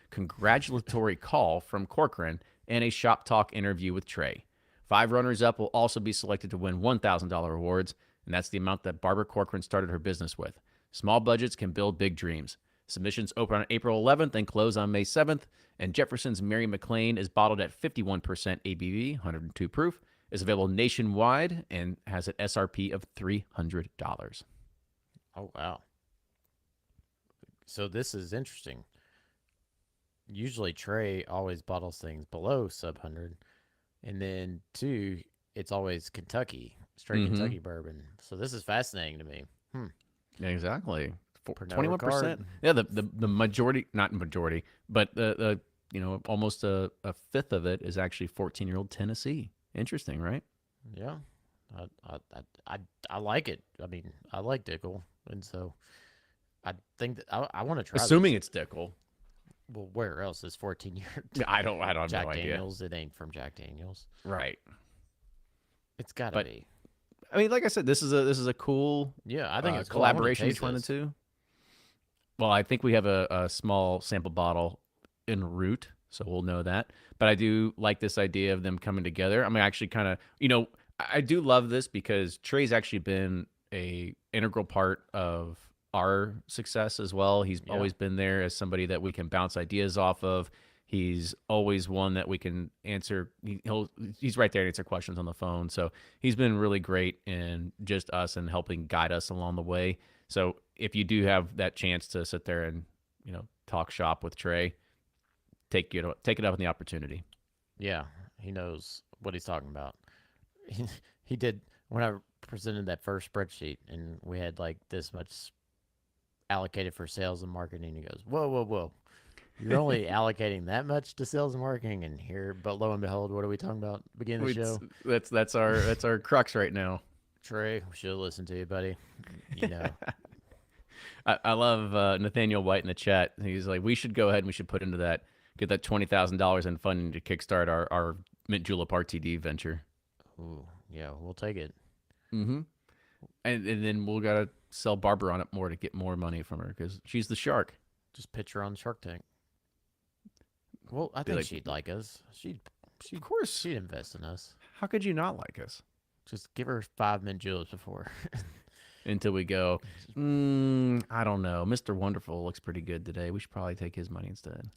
congratulatory call from Corcoran and a shop talk interview with Trey. 5 runners-up will also be selected to win $1,000 awards, and that's the amount that Barbara Corcoran started her business with. Small budgets can build big dreams. Submissions open on April 11th and close on May 7th, and Jefferson's Mary McLean is bottled at 51% ABV, 102 proof, is available nationwide, and has an SRP of $300. Oh, wow. So this is interesting. Usually Trey always bottles things below sub 100. And then 2, it's always Kentucky, straight Kentucky bourbon. So this is fascinating to me. Exactly. Pernod 21%. Ricard. Yeah, the majority, not majority, but the almost a fifth of it is actually 14-year-old Tennessee. Interesting, right? Yeah. I like it. I mean, I like Dickel. And so I think that I want to try Assuming this. it's Dickel. Well, where else is 14-year I don't have Jack no idea. Daniels? It ain't from Jack Daniels. Right. It's got to But be. I mean, like I said, this is a cool Yeah, I think it's cool. I wanna collaboration taste between the this. two. Well, I think we have a small sample bottle en route, so we'll know that. But I do like this idea of them coming together. I'm actually kind of, I do love this because Trey's actually been a integral part of our success as well. He's Yeah. always been there as somebody that we can bounce ideas off of. He's always one that we can answer. He's right there to answer questions on the phone. So he's been really great in just us and helping guide us along the way. So if you do have that chance to sit there and talk shop with Trey. Take it up on the opportunity. Yeah, he knows what he's talking about. He, he did when I presented that first spreadsheet, and we had like this much allocated for sales and marketing. He goes, "Whoa, whoa, whoa! You're only allocating that much to sales and marketing, and here, but lo and behold, what are we talking about? Beginning of the show, That's our crux right now. Trey. We should listen to you, buddy. You know, I love Nathaniel White in the chat. He's like, we should go ahead and we should put into that, get that $20,000 in funding to kickstart our Mint Julep RTD venture. ooh, yeah, we'll take it. Mm-hmm. And then we'll gotta sell Barbara on it more to get more money from her because she's the shark. Just pitch her on Shark Tank. Well, I Be think like, she'd like us. She, of course. she'd invest in us. How could you not like us? Just give her 5 mint juleps before. Until we go, I don't know. Mr. Wonderful looks pretty good today. We should probably take his money instead.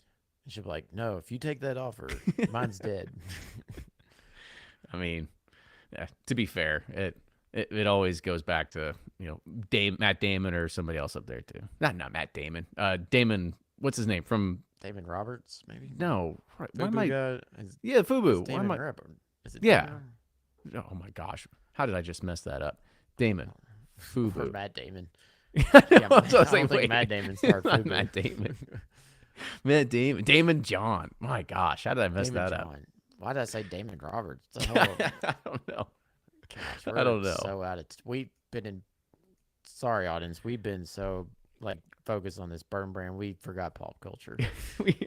And she'll be like, "No, if you take that offer, mine's dead." I mean, yeah, to be fair, it always goes back to Matt Damon or somebody else up there too. Not Matt Damon. Damon, what's his name from? Damon Roberts, maybe. No, why am Fubu I? guy, Yeah, it's Fubu. Why Damon am I? Robert. Is it Yeah. Damon? Oh my gosh, how did I just mess that up? Damon, Or Fubu. Matt Damon. I Yeah, was I like, don't think wait. Matt Damon started Not Fubu. Matt Damon. Matt Damon. Damon John. My gosh, how did I mess Damon that up? John. Why did I say Damon Roberts? The hell? I don't know. Gosh, I don't we're know. So out of we've been in. Sorry, audience. We've been so like focused on this bourbon brand, we forgot pop culture. we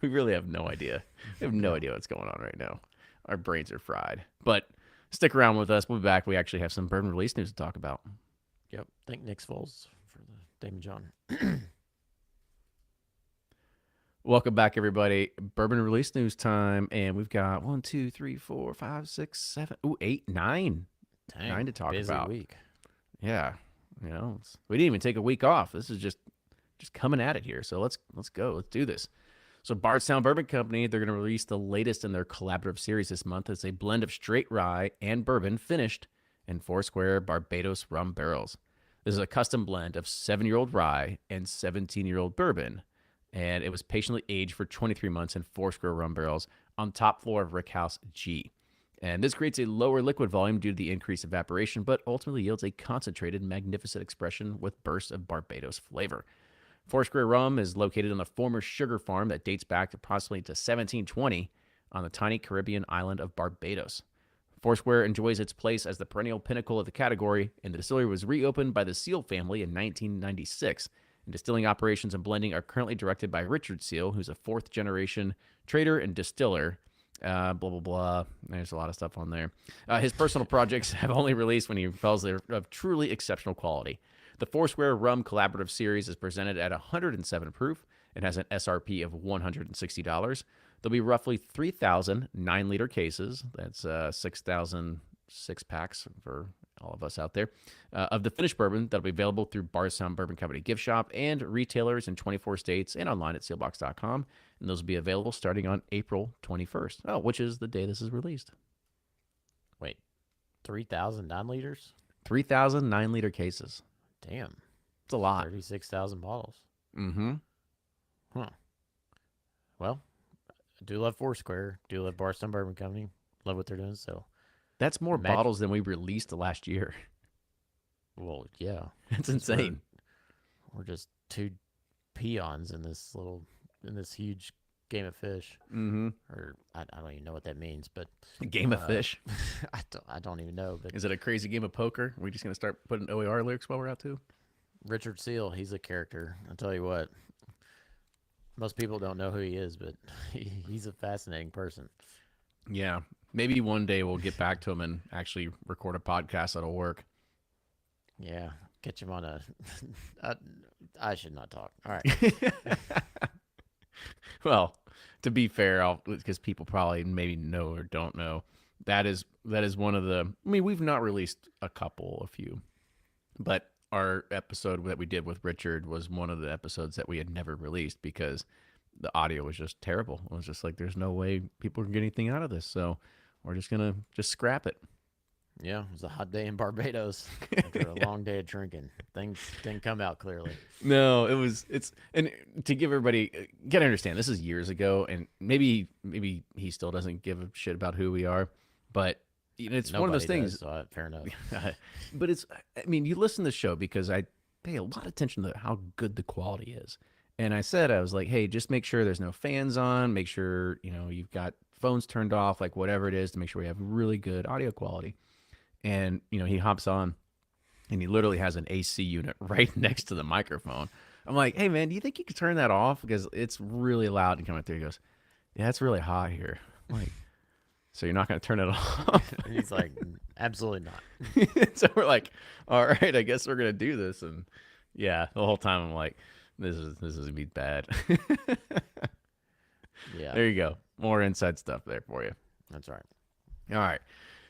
we really have no idea. We have no idea what's going on right now. Our brains are fried. But stick around with us. We'll be back. We actually have some bourbon release news to talk about. Yep. Thank Nick Foles for the Damon John. Welcome back, everybody. Bourbon release news time, and we've got 1, 2, 3, 4, 5, 6, 7, 8, 9. Dang, 9 to talk busy about. week. Yeah, we didn't even take a week off. This is just coming at it here. So let's go. Let's do this. So Bardstown Bourbon Company, they're going to release the latest in their collaborative series this month. It's a blend of straight rye and bourbon finished in Foursquare Barbados rum barrels. This is a custom blend of 7-year-old rye and 17-year-old bourbon, and it was patiently aged for 23 months in Foursquare rum barrels on top floor of Rickhouse G. And this creates a lower liquid volume due to the increased evaporation, but ultimately yields a concentrated, magnificent expression with bursts of Barbados flavor. Foursquare Rum is located on a former sugar farm that dates back approximately to 1720 on the tiny Caribbean island of Barbados. Foursquare enjoys its place as the perennial pinnacle of the category, and the distillery was reopened by the Seal family in 1996. And distilling operations and blending are currently directed by Richard Seal, who's a fourth-generation trader and distiller. Blah, blah, blah. There's a lot of stuff on there. His personal projects have only released when he feels they're of truly exceptional quality. The Foursquare Rum Collaborative Series is presented at 107 proof and has an SRP of $160. There'll be roughly 3,000 9-liter cases. That's 6,000 6-packs for all of us out there of the finished bourbon that'll be available through Bardstown Bourbon Company gift shop and retailers in 24 states and online at sealbox.com. And those will be available starting on April 21st, which is the day this is released. Wait, 3,000 9 liters? 3,000 9-liter cases. Damn. It's a lot. 36,000 bottles. Mm-hmm. Huh. Well, I do love Foursquare. Do love Bardstown Bourbon Company. Love what they're doing. So, that's more bottles than we released last year. Well, yeah. That's insane. We're just two peons in this huge game of fish. Mm-hmm. Or I don't even know what that means, but A game of fish. I don't even know. But Is it a crazy game of poker? Are we just gonna start putting OER lyrics while we're out too? Richard Seal, he's a character. I'll tell you what. Most people don't know who he is, but he's a fascinating person. Yeah. Maybe one day we'll get back to him and actually record a podcast that'll work. Yeah, catch him on a. I should not talk. All right. Well, to be fair, because people probably maybe know or don't know, that is one of the. I mean, we've not released a few, but our episode that we did with Richard was one of the episodes that we had never released because the audio was just terrible. It was just like, there's no way people can get anything out of this, so we're just gonna scrap it. Yeah, it was a hot day in Barbados after a long day of drinking. Things didn't come out clearly. No, it's and to give everybody gotta understand this is years ago, and maybe he still doesn't give a shit about who we are, but it's one of those Nobody does, things. so fair enough. But I mean, you listen to the show because I pay a lot of attention to how good the quality is. And I was like, hey, just make sure there's no fans on, make sure, you've got phones turned off, like whatever it is to make sure we have really good audio quality. And, he hops on and he literally has an AC unit right next to the microphone. I'm like, hey, man, do you think you could turn that off? Because it's really loud and coming through. He goes, yeah, it's really hot here. I'm like, so you're not going to turn it off? And he's like, absolutely not. So we're like, all right, I guess we're going to do this. And yeah, the whole time I'm like, this is gonna be bad. Yeah, There you go. More inside stuff there for you. that's right. All right.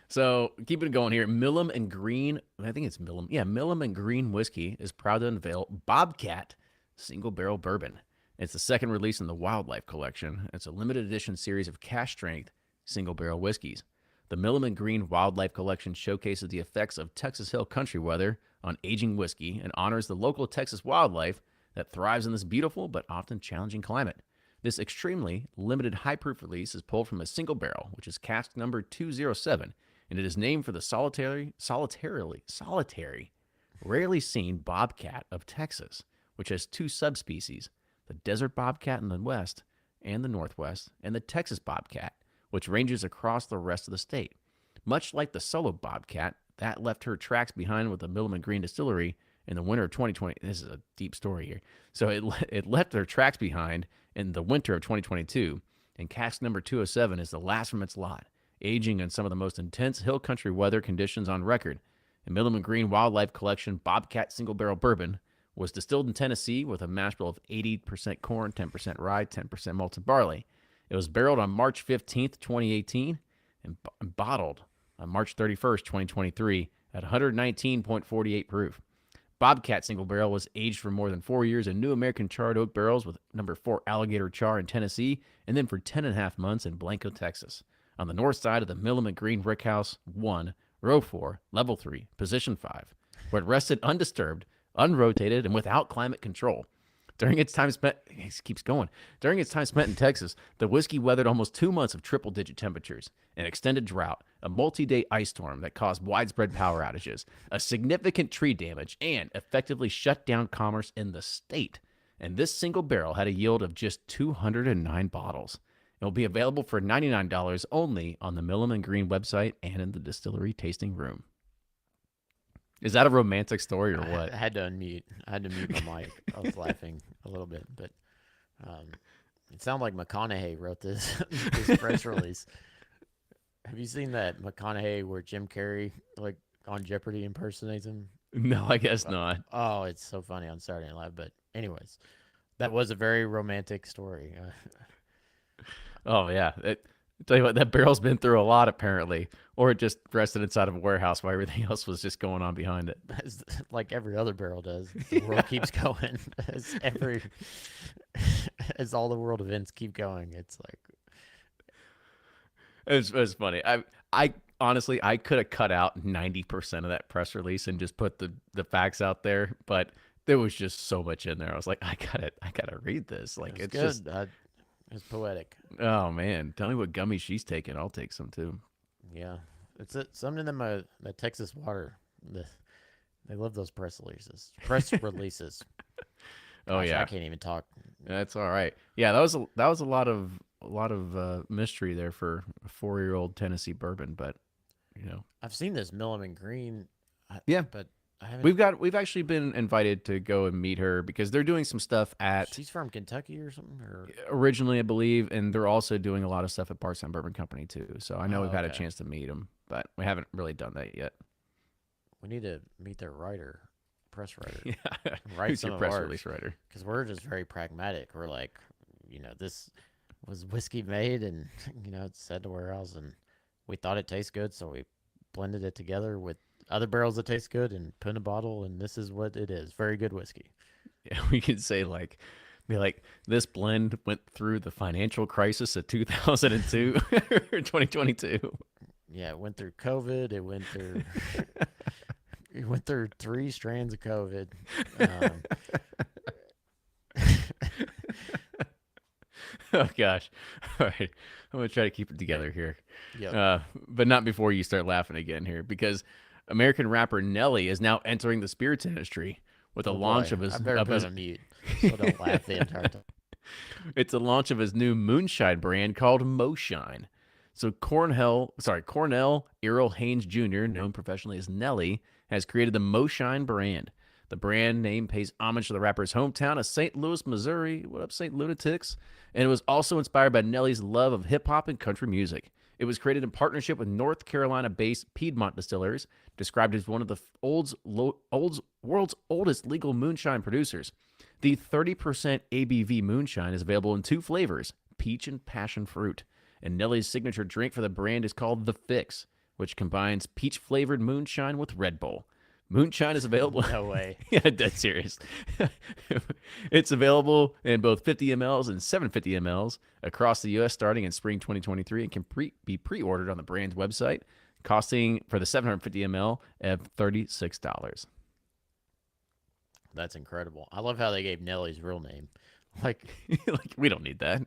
So keeping it going here, Milam and Green, I think it's Milam. Yeah, Milam and Green Whiskey is proud to unveil Bobcat Single Barrel Bourbon. It's the second release in the Wildlife Collection. It's a limited edition series of cask strength single barrel whiskeys. The Milam and Green Wildlife Collection showcases the effects of Texas Hill country weather on aging whiskey and honors the local Texas wildlife that thrives in this beautiful but often challenging climate. This extremely limited high proof release is pulled from a single barrel, which is cask number 207, and it is named for the solitary, rarely seen bobcat of Texas, which has two subspecies, the desert bobcat in the west and the northwest, and the Texas bobcat, which ranges across the rest of the state. Much like the solo bobcat, that left her tracks behind with the Milam and Green Distillery in the winter of 2020. This is a deep story here. So it left their tracks behind in the winter of 2022, and cask number 207 is the last from its lot, aging in some of the most intense hill country weather conditions on record. The Milam and Green Wildlife Collection Bobcat Single Barrel Bourbon was distilled in Tennessee with a mash bill of 80% corn, 10% rye, 10% malted barley. It was barreled on March 15th, 2018, and bottled on March 31st, 2023, at 119.48 proof. Bobcat Single Barrel was aged for more than 4 years in New American charred oak barrels with number 4 Alligator Char in Tennessee, and then for 10.5 months in Blanco, Texas, on the north side of the Milam and Green Rickhouse 1, Row 4, Level 3, Position 5, where it rested undisturbed, unrotated, and without climate control. During its time spent, it keeps going. During its time spent in Texas, the whiskey weathered almost 2 months of triple-digit temperatures, an extended drought, a multi-day ice storm that caused widespread power outages, a significant tree damage, and effectively shut down commerce in the state. And this single barrel had a yield of just 209 bottles. It will be available for $99 only on the Milam and Green website and in the distillery tasting room. Is that a romantic story or what? I had to unmute. I had to mute my mic. I was laughing a little bit, but it sounded like McConaughey wrote this this press release. Have you seen that McConaughey where Jim Carrey like on Jeopardy impersonates him? No, I guess not. Oh, it's so funny on Saturday Night Live. But anyways, that was a very romantic story. Oh, yeah. Tell you what, that barrel's been through a lot apparently, or it just rested inside of a warehouse while everything else was just going on behind it. Like every other barrel does. The world keeps going as all the world events keep going. It's like it was funny. I honestly I could have cut out 90% of that press release and just put the facts out there, but there was just so much in there. I was like, I gotta read this. Like it's good. just it's poetic. Oh man, tell me what gummy she's taking. I'll take some too. Yeah, it's something in them. The Texas water. They love those press releases. Oh Gosh, yeah, I can't even talk. that's all right. Yeah, that was a lot of mystery there for a 4-year-old Tennessee bourbon, but I've seen this Milam and Green. Yeah. but I haven't. we've actually been invited to go and meet her because they're doing some stuff at She's from Kentucky or something. Or originally, I believe, and they're also doing a lot of stuff at Bardstown Bourbon Company too. So I know we've had a okay. chance to meet them, but we haven't really done that yet. We need to meet their press writer. Yeah, Write who's some your of press ours. release writer? Because we're just very pragmatic. We're like, this was whiskey made, and it's sent to warehouse, and we thought it tastes good, so we blended it together with other barrels that taste good and put in a bottle, and this is what it is. Very good whiskey. Yeah, we could say be like, this blend went through the financial crisis of 2002 or 2022. Yeah, it went through COVID. It went through three strands of COVID. Um, Oh gosh. All right. I'm gonna try to keep it together here. yep. But not before you start laughing again here, because American rapper Nelly is now entering the spirits industry with the Oh launch boy, of his I better put on mute so I don't laugh the entire time. it's the launch of his new moonshine brand called Moshine. So Cornell Errol Haynes Jr., known professionally as Nelly, has created the Moshine brand. The brand name pays homage to the rapper's hometown of St. Louis, Missouri. What up, St. Lunatics? And it was also inspired by Nelly's love of hip hop and country music. It was created in partnership with North Carolina based Piedmont Distillers, described as one of the world's oldest legal moonshine producers. The 30% ABV moonshine is available in two flavors, peach and passion fruit. And Nelly's signature drink for the brand is called The Fix, which combines peach flavored moonshine with Red Bull. Moonshine is available. No way. Yeah, dead serious. It's available in both 50 mLs and 750 mLs across the U.S. starting in spring 2023 and can be pre-ordered on the brand's website, costing for the 750 ml at $36. That's incredible. I love how they gave Nelly's real name, like Like we don't need that.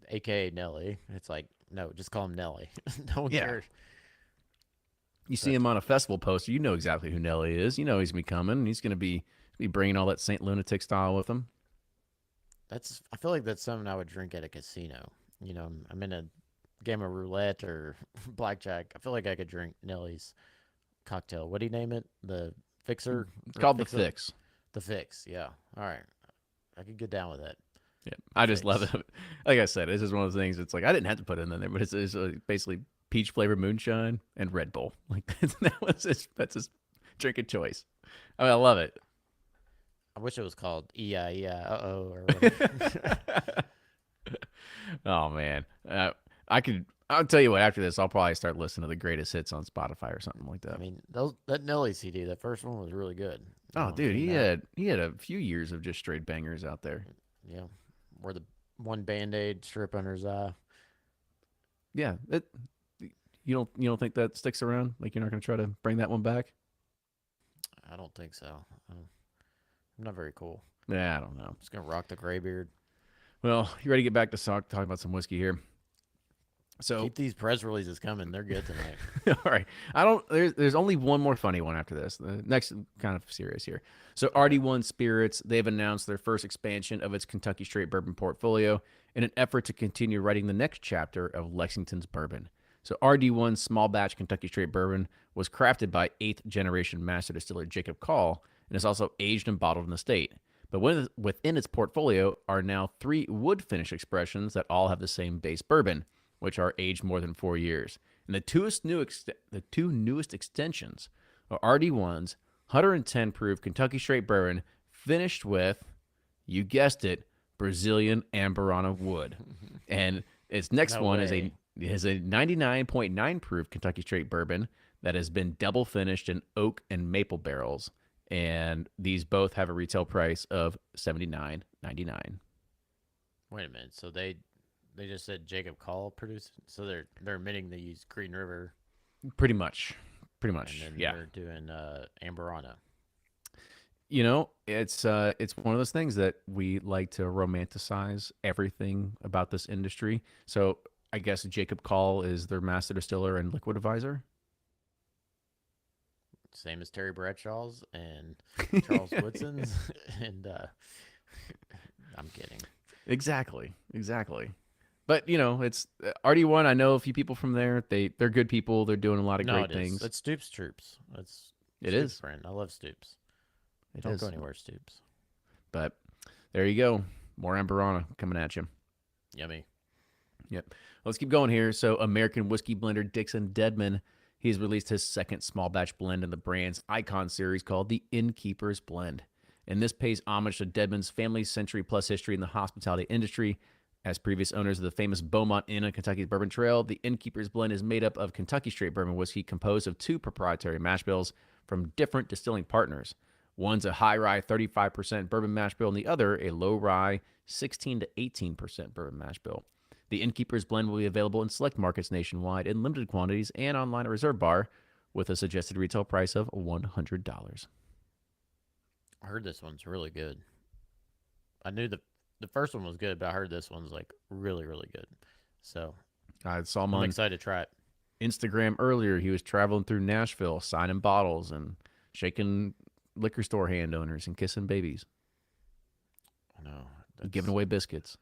AKA Nelly. It's like no, just call him Nelly. No one Yeah. cares. You see But him on a festival poster, you know exactly who Nelly is. You know he's gonna be coming. He's gonna be bringing all that Saint Lunatic style with him. that's I feel like that's something I would drink at a casino. I'm in a game of roulette or blackjack. I feel like I could drink Nelly's cocktail. What do you name it? The fixer It's or called the fix up? Fix. The fix. Yeah. All right. I could get down with that. Yeah, The I just love fix. it. Like I said, it's just one of those things. It's like I didn't have to put it in there, but it's basically peach flavored moonshine and Red Bull. Like that's his drink of choice. I mean, I love it. I wish it was called E-I-E-I, or whatever. Oh man, I could. I'll tell you what. After this, I'll probably start listening to the greatest hits on Spotify or something like I that. mean, that Nelly CD, that first one was really good. Oh, It dude, came he out. had he had a few years of just straight bangers out there. Yeah. Where the one Band-Aid strip under his eye. Yeah, you don't think that sticks around? Like you're not gonna try to bring that one back? I don't think so. I'm not very cool. Yeah, I don't know. Just gonna rock the gray beard. Well, you ready to get back to talking about some whiskey here? So, Keep these press releases coming. They're good tonight. all right. I don't. There's only one more funny one after this. The next kind of serious here. So Okay. RD1 Spirits, they've announced their first expansion of its Kentucky Straight Bourbon portfolio in an effort to continue writing the next chapter of Lexington's bourbon. So RD1 small batch Kentucky Straight Bourbon was crafted by eighth generation master distiller Jacob Call and is also aged and bottled in the state. But within its portfolio are now three wood finish expressions that all have the same base bourbon, which are aged more than 4 years. And the two newest extensions are RD1's 110 proof Kentucky Straight Bourbon, finished with, you guessed it, Brazilian Amburana wood, and its next No one way. is a 99.9 proof Kentucky Straight Bourbon that has been double finished in oak and maple barrels, and these both have a retail price of $79.99. Wait a minute. So they just said Jacob Call produced. So they're admitting they use Green River, Pretty much, pretty and much, then yeah. they're doing Amberana. It's one of those things that we like to romanticize everything about this industry. So I guess Jacob Call is their master distiller and liquid advisor. Same as Terry Bradshaw's and Charles Woodson's, and I'm kidding. Exactly. But it's RD1. I know a few people from there. They're good people. They're doing a lot of No, great it is. things. That's Stoops Troops. That's It Stoops' is. friend. I love Stoops. It Don't go is. anywhere, Stoops. But there you go. More Amberana coming at you. Yummy. Yep. Let's keep going here. So, American whiskey blender Dixon Deadman, he's released his second small batch blend in the brand's icon series called the Innkeeper's Blend. And this pays homage to Deadman's family's century plus history in the hospitality industry. As previous owners of the famous Beaumont Inn on Kentucky's Bourbon Trail, the Innkeeper's Blend is made up of Kentucky Straight Bourbon whiskey composed of two proprietary mash bills from different distilling partners. One's a high rye 35% bourbon mash bill, and the other a low rye 16 to 18% bourbon mash bill. The Innkeeper's blend will be available in select markets nationwide in limited quantities and online at Reserve Bar with a suggested retail price of $100. I heard this one's really good. I knew the first one was good, but I heard this one's like really really good. So I saw him I'm on excited to try it. Instagram earlier. He was traveling through Nashville, signing bottles and shaking liquor store hand owners and kissing babies, I know. giving away biscuits.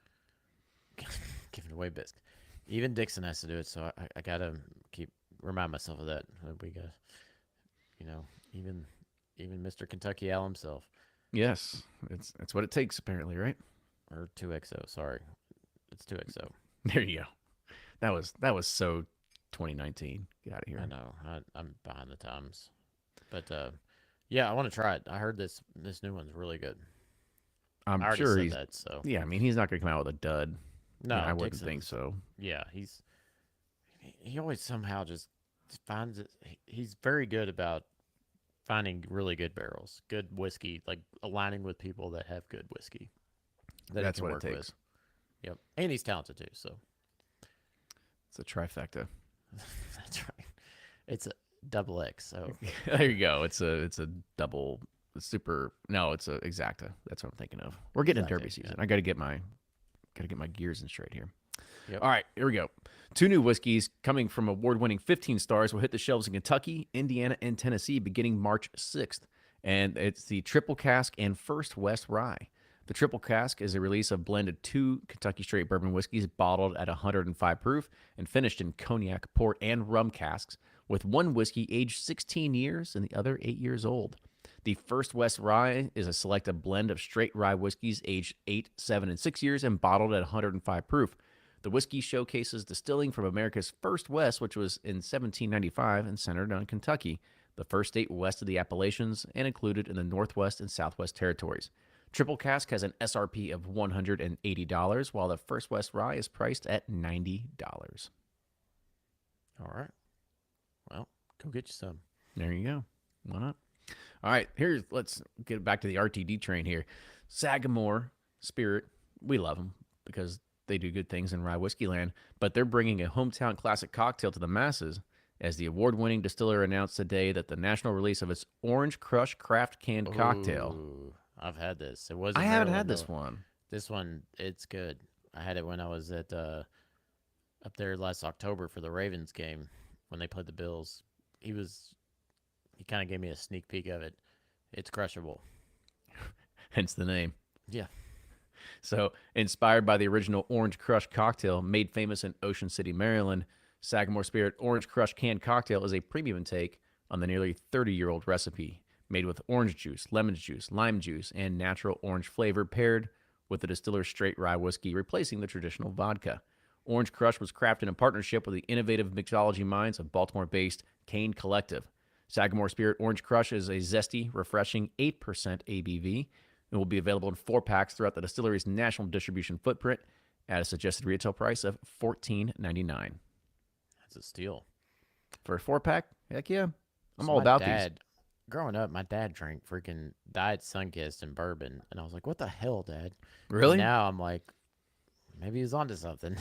Giving away biscuits. Even Dixon has to do it, so I gotta keep remind myself of that. We got, you know, even Mr. Kentucky Al himself, Yes, it's what it takes apparently, right? or 2XO. Sorry, it's 2XO. There you go. That was so 2019. Get out of I here. know. I'm behind the times, but yeah, I want to try it. I heard this new one's really good. I'm I already sure said he's. that, so Yeah, I mean he's not going to come out with a dud. no, I wouldn't Dixon's think so. yeah, he always somehow just finds it. He's very good about finding really good barrels, good whiskey, like aligning with people that have good whiskey that he That's can what it work takes. with. Yep, and he's talented too. So It's a trifecta. that's right. It's a double X. So There you go. It's a double super. No, it's a exacta. That's what I'm thinking of. We're getting in Exacta, derby season. yeah. I got to get my gears in straight here. Yep. All right, here we go. Two new whiskeys coming from award-winning 15 stars will hit the shelves in Kentucky, Indiana, and Tennessee beginning March 6th. And it's the Triple Cask and First West Rye. The Triple Cask is a release of blended two Kentucky straight bourbon whiskeys bottled at 105 proof and finished in cognac, port, and rum casks, with one whiskey aged 16 years and the other 8 years old. The First West Rye is a selected blend of straight rye whiskeys aged 8, 7, and 6 years and bottled at 105 proof. The whiskey showcases distilling from America's first West, which was in 1795 and centered on Kentucky, the first state west of the Appalachians and included in the Northwest and Southwest territories. Triple Cask has an SRP of $180, while the First West Rye is priced at $90. all right. Well, go get you some. There you go. Why not? All right, let's get back to the RTD train here. Sagamore Spirit, we love them because they do good things in rye whiskey land, but they're bringing a hometown classic cocktail to the masses as the award-winning distiller announced today that the national release of its Orange Crush craft canned cocktail. Ooh, I've had this. It was. I in haven't Maryland, had this though. one. This one, it's good. I had it when I was at up there last October for the Ravens game when they played the Bills. He kind of gave me a sneak peek of it. It's crushable. Hence the name. Yeah. So, inspired by the original Orange Crush cocktail made famous in Ocean City, Maryland, Sagamore Spirit Orange Crush canned cocktail is a premium take on the nearly 30-year-old recipe, made with orange juice, lemon juice, lime juice, and natural orange flavor paired with the distiller's straight rye whiskey, replacing the traditional vodka. Orange Crush was crafted in partnership with the innovative mixology minds of Baltimore-based Kane Collective. Sagamore Spirit Orange Crush is a zesty, refreshing 8% ABV and will be available in 4-packs throughout the distillery's national distribution footprint at a suggested retail price of $14.99. That's a steal. For a 4-pack, heck yeah. I'm So all my about dad, growing up, my dad drank freaking Diet Sunkist and bourbon, and I was like, "What the hell, Dad?" these. Really? And now I'm like, maybe he's onto something.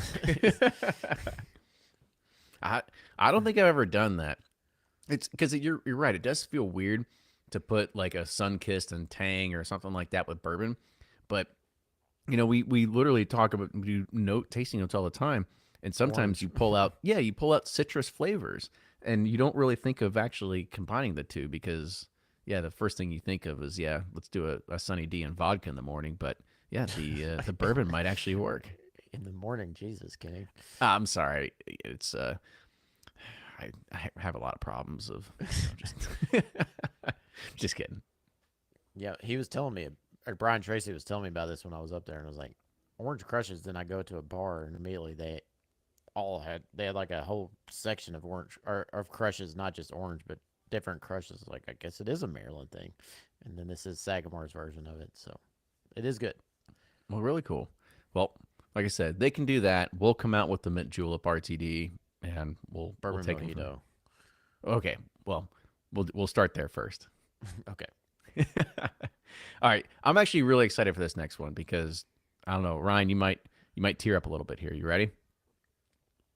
I don't think I've ever done that. It's because you're right. It does feel weird to put like a Sunkist and Tang or something like that with bourbon, but we literally talk about we do note tasting notes all the time, and sometimes Orange. you pull out citrus flavors, and you don't really think of actually combining the two because the first thing you think of is let's do a Sunny D and vodka in the morning, but the bourbon might actually work. In the morning, Jesus, Kenny. I'm sorry, it's I have a lot of problems of just just kidding. Yeah, he was telling me, or Brian Tracy was telling me about this when I was up there, and I was like, Orange Crushes. Then I go to a bar, and immediately they had like a whole section of orange or of crushes, not just orange, but different crushes. Like I guess it is a Maryland thing, and then this is Sagamore's version of it, so it is good. Well, really cool. Well, like I said, they can do that. We'll come out with the mint julep RTD, and we'll Bourbon take 'em mojito. Okay, well, we'll start there first. Okay. All right, I'm actually really excited for this next one because I don't know, Ryan, you might tear up a little bit here. You ready?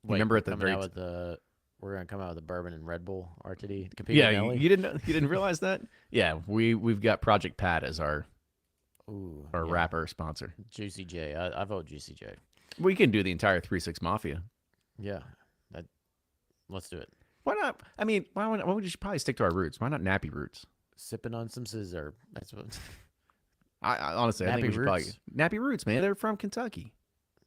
Wait, Remember we're at the coming very out with the we're gonna come out with the bourbon and Red Bull RTD to compete yeah, with you, Nelly. you didn't realize that? Yeah, we've got Project Pat as Ooh, our yeah, rapper sponsor. Juicy J. I vote Juicy J. We can do the entire 3-6 Mafia. Yeah, that let's do it. Why not? I mean, why would you should probably stick to our roots? Why not Nappy Roots? Sipping on some scissor. That's what I honestly, I think Nappy we should probably Roots. Nappy Roots, man. They're from Kentucky.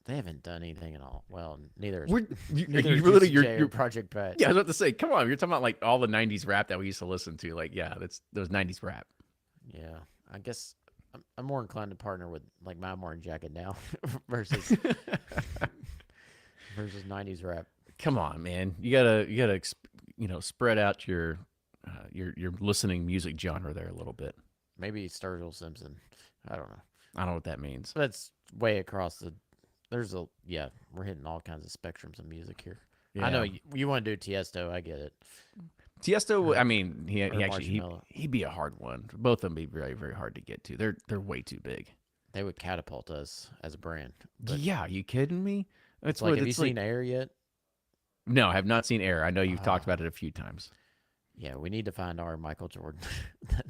They haven't done anything at all. Well, neither is We're neither is really Juicy J or you're Project Pat. yeah. I was about to say, come on, you're talking about like all the '90s rap that we used to listen to. Like, yeah, that's those '90s rap. Yeah, I guess I'm more inclined to partner with like my Martin Jacket now versus versus '90s rap. Come on, man. You gotta spread out your listening music genre there a little bit. Maybe Sturgill Simpson. I don't know. I don't know what that means. That's way across the. There's a yeah. We're hitting all kinds of spectrums of music here. I know Yeah. you want to do Tiesto. I get it. Tiesto, Or, I mean, he or actually Marshmallow. he'd be a hard one. Both of them be very very hard to get to. They're way too big. They would catapult us as a brand. But Yeah, you kidding me? It's like, what have you it's like. seen Air yet? No, I have not seen Air. I know you've talked Ah, about it a few times. yeah, we need to find our Michael Jordan that,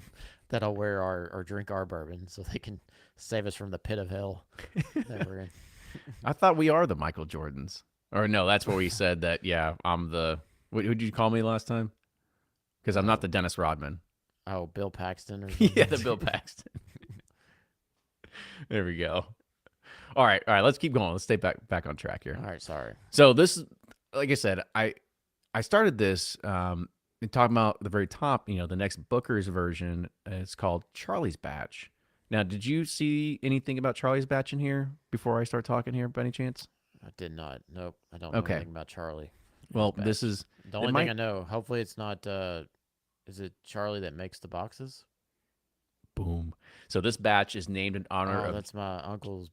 that'll wear our or drink our bourbon so they can save us from the pit of hell that we're in. I thought we are the Michael Jordans. Or no, that's where we said that. Yeah, I'm the. What did you call me last time? Because I'm not Oh, the Dennis Rodman. oh, Bill Paxton or Yeah, something. the Bill Paxton. There we go. All right, all right. Let's keep going. Let's stay back on track here. All right, sorry. So this, like I said, I started this talking about the very top. The next Booker's version. It's called Charlie's Batch. Now, did you see anything about Charlie's Batch in here before I start talking here, by any chance? I did not. Nope, I don't know Okay. anything about Charlie. Well, Bad. this is The it only thing might I know. Hopefully, it's not. Is it Charlie that makes the boxes? boom. So this batch is named in honor Oh, of that's my uncle's.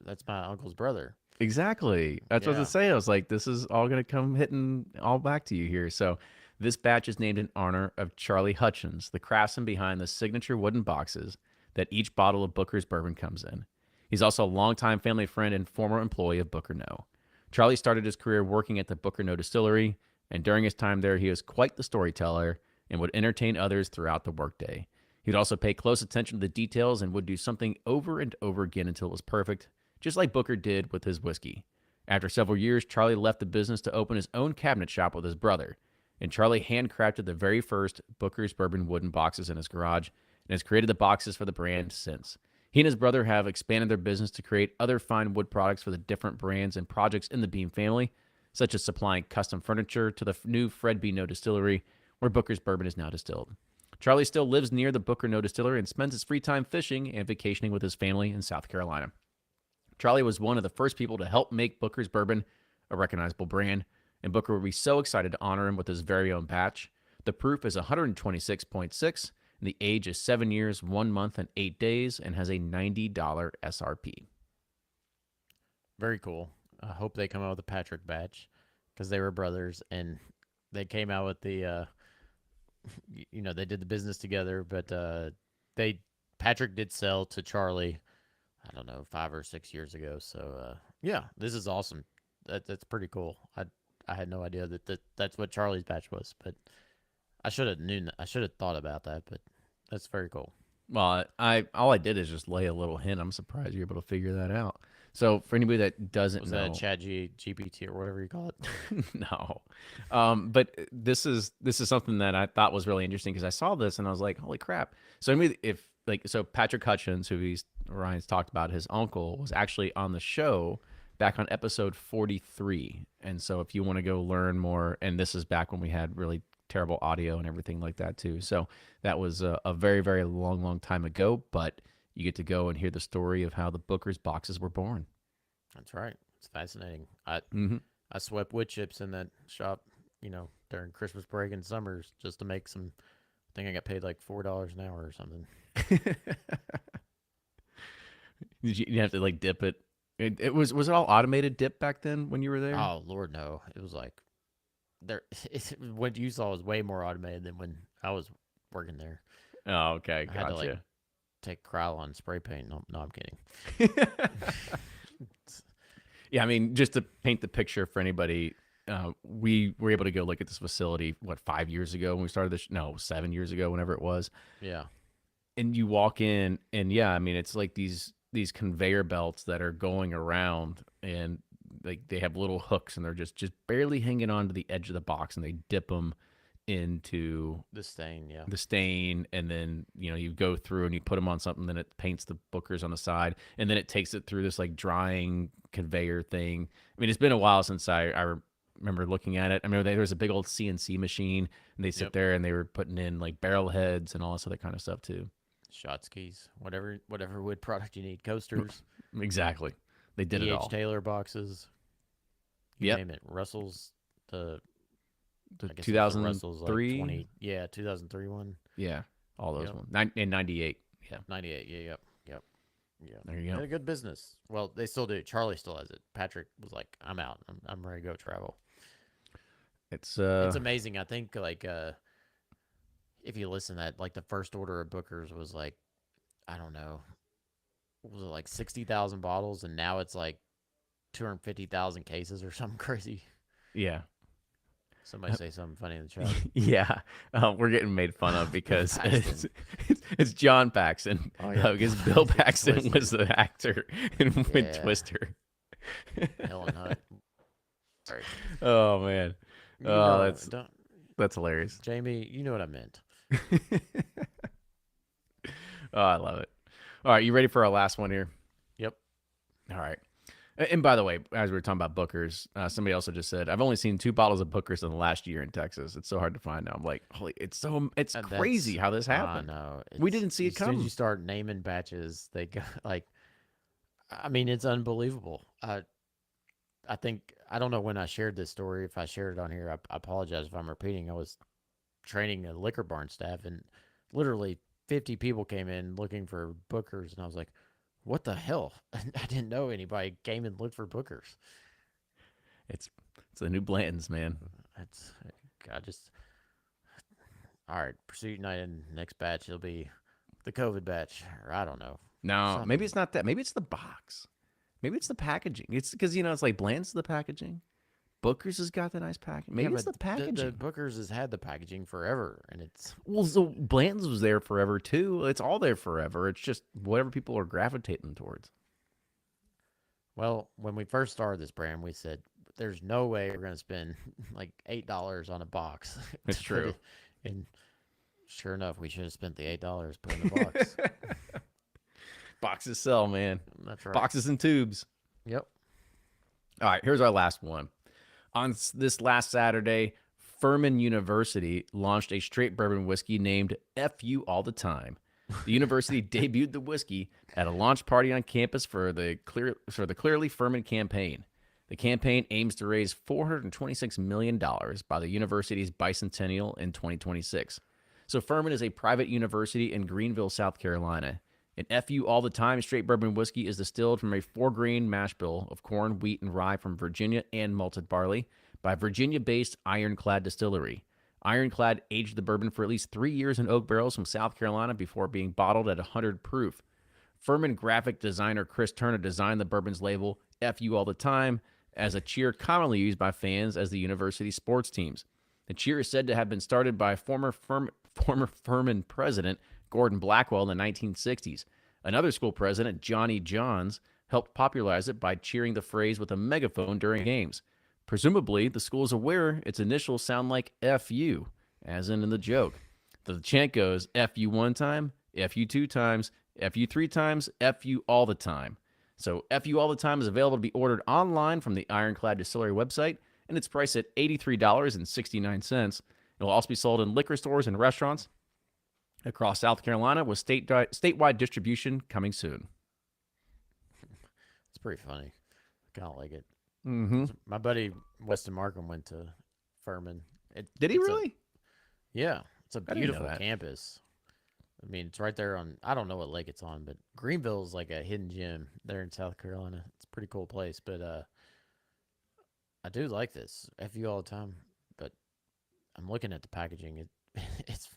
That's my uncle's brother. exactly. That's what I Yeah. was to say. I was like, this is all gonna come hitting all back to you here. So this batch is named in honor of Charlie Hutchins, the craftsman behind the signature wooden boxes that each bottle of Booker's bourbon comes in. He's also a longtime family friend and former employee of Booker No. Charlie started his career working at the Booker No distillery, and during his time there, he was quite the storyteller and would entertain others throughout the workday. He'd also pay close attention to the details and would do something over and over again until it was perfect, just like Booker did with his whiskey. After several years, Charlie left the business to open his own cabinet shop with his brother, and Charlie handcrafted the very first Booker's bourbon wooden boxes in his garage and has created the boxes for the brand since. He and his brother have expanded their business to create other fine wood products for the different brands and projects in the Beam family, such as supplying custom furniture to the new Fred B. No distillery, where Booker's bourbon is now distilled. Charlie still lives near the Booker No distillery and spends his free time fishing and vacationing with his family in South Carolina. Charlie was one of the first people to help make Booker's bourbon a recognizable brand, and Booker would be so excited to honor him with his very own batch. The proof is 126.6, and the age is 7 years, 1 month, and 8 days, and has a $90 SRP. Very cool. I hope they come out with a Patrick batch because they were brothers and they came out with the. They did the business together, but they Patrick did sell to Charlie. I don't know, 5 or 6 years ago. So yeah, this is awesome. That's pretty cool. I had no idea that's what Charlie's batch was, but I should have knew. I should have thought about that, but that's very cool. Well, I all I did is just lay a little hint. I'm surprised you're able to figure that out. So for anybody that doesn't Was know, that Chat GPT or whatever you call it? no, but this is something that I thought was really interesting because I saw this and I was like, holy crap! So I mean, so Patrick Hutchins, who Ryan's talked about, his uncle was actually on the show back on episode 43, and so if you want to go learn more, and this is back when we had really terrible audio and everything like that too. So that was a very very long time ago, but you get to go and hear the story of how the Booker's boxes were born. That's right. It's fascinating. I Mm-hmm. I swept wood chips in that shop, during Christmas break and summers just to make some. I think I got paid like $4 an hour or something. You have to like dip it. It was it all automated dip back then when you were there? Oh Lord, no! It was like there. What you saw was way more automated than when I was working there. Oh, okay, I had to like gotcha. take Krylon spray paint. No, no, I'm kidding. Yeah, I mean, just to paint the picture for anybody we were able to go look at this facility, 5 years ago when we started this? No, 7 years ago, whenever it was. Yeah. And you walk in, and yeah, I mean, it's like these conveyor belts that are going around, and like they have little hooks, and they're just barely hanging on to the edge of the box, and they dip them into The stain, yeah. the stain, and then you go through and you put them on something, then it paints the bookers on the side, and then it takes it through this like drying conveyor thing. I mean, it's been a while since I remember looking at it. I remember there was a big old CNC machine, and they sit Yep. there and they were putting in like barrel heads and all this other kind of stuff too. Shot skis, whatever wood product you need, coasters, Exactly, they did it E.H. all. Taylor boxes, you Yep, name it. Russell's, the the I guess two it was the thousand Russell's like three, 2003 one. yeah, all those Yep. ones. In 98, yeah. 98. Yeah, yep. Yeah. There you Had go. a good business. Well, they still do. Charlie still has it. Patrick was like, I'm out. I'm ready to go travel. It's amazing. I think like if you listen to that, like the first order of Booker's was like, I don't know, was it like 60,000 bottles, and now it's like 250,000 cases or something crazy. yeah. Somebody say something funny in the chat. Yeah, we're getting made fun of because it's, Paxton. it's John Paxton. Oh, yeah. Because Bill Paxton Twister. was the actor in Wind Yeah. Twister. Helen Hunt. Sorry. Oh man, You oh know, don't, that's hilarious. Jamie, you know what I meant. Oh, I love it. All right, you ready for our last one here? Yep. All right. And by the way, as we were talking about Booker's, somebody also just said, I've only seen 2 bottles of Booker's in the last year in Texas. It's so hard to find now. I'm like, holy, it's crazy how this happened. I know. We didn't see it As soon as coming. you start naming batches, they go like, I mean, it's unbelievable. I think, I don't know when I shared this story. If I shared it on here, I apologize if I'm repeating. I was training a liquor barn staff, and literally 50 people came in looking for Bookers, and I was like, what the hell? I didn't know anybody came and looked for Bookers. It's the new Blantons, man. That's, I just, all right, Pursuit Night and next batch, it'll be the COVID batch, or I don't know. No, Something. maybe it's not that. Maybe it's the box. Maybe it's the packaging. It's because it's like Bland's the packaging. Booker's has got the nice packaging. Maybe it's the packaging. The Booker's has had the packaging forever, and it's Well, so Bland's was there forever too. It's all there forever. It's just whatever people are gravitating towards. well. When we first started this brand, we said there's no way we're going to spend like $8 on a box. It's to put true. it- And sure enough, we should have spent the $8 putting the box. Boxes sell, man. That's right. Boxes and tubes. Yep. All right, here's our last one. On this last Saturday, Furman University launched a straight bourbon whiskey named FU All the Time. The university debuted the whiskey at a launch party on campus for the Clearly Furman campaign. The campaign aims to raise $426 million by the university's bicentennial in 2026. So Furman is a private university in Greenville, South Carolina. And FU All the Time straight bourbon whiskey is distilled from a 4-grain mash bill of corn, wheat, and rye from Virginia and malted barley by Virginia-based Ironclad Distillery. Ironclad aged the bourbon for at least 3 years in oak barrels from South Carolina before being bottled at 100 proof. Furman graphic designer Chris Turner designed the bourbon's label, FU All the Time, as a cheer commonly used by fans as the university sports teams. The cheer is said to have been started by former Furman president Gordon Blackwell in the 1960s. Another school president, Johnny Johns, helped popularize it by cheering the phrase with a megaphone during games. Presumably, the school is aware its initials sound like FU, as in the joke. The chant goes FU one time, FU 2 times, FU 3 times, FU all the time. So FU All the Time is available to be ordered online from the Ironclad Distillery website, and it's priced at $83.69. It will also be sold in liquor stores and restaurants across South Carolina, with statewide distribution coming soon. It's pretty funny. I kind of like it. Mm-hmm. My buddy Weston Markham went to Furman. Did he it's really? Yeah, it's a I didn't know beautiful that. campus. I mean, it's right there on, I don't know what lake it's on, but Greenville is like a hidden gem there in South Carolina. It's a pretty cool place, but I do like this. FU All the Time, but I'm looking at the packaging. It's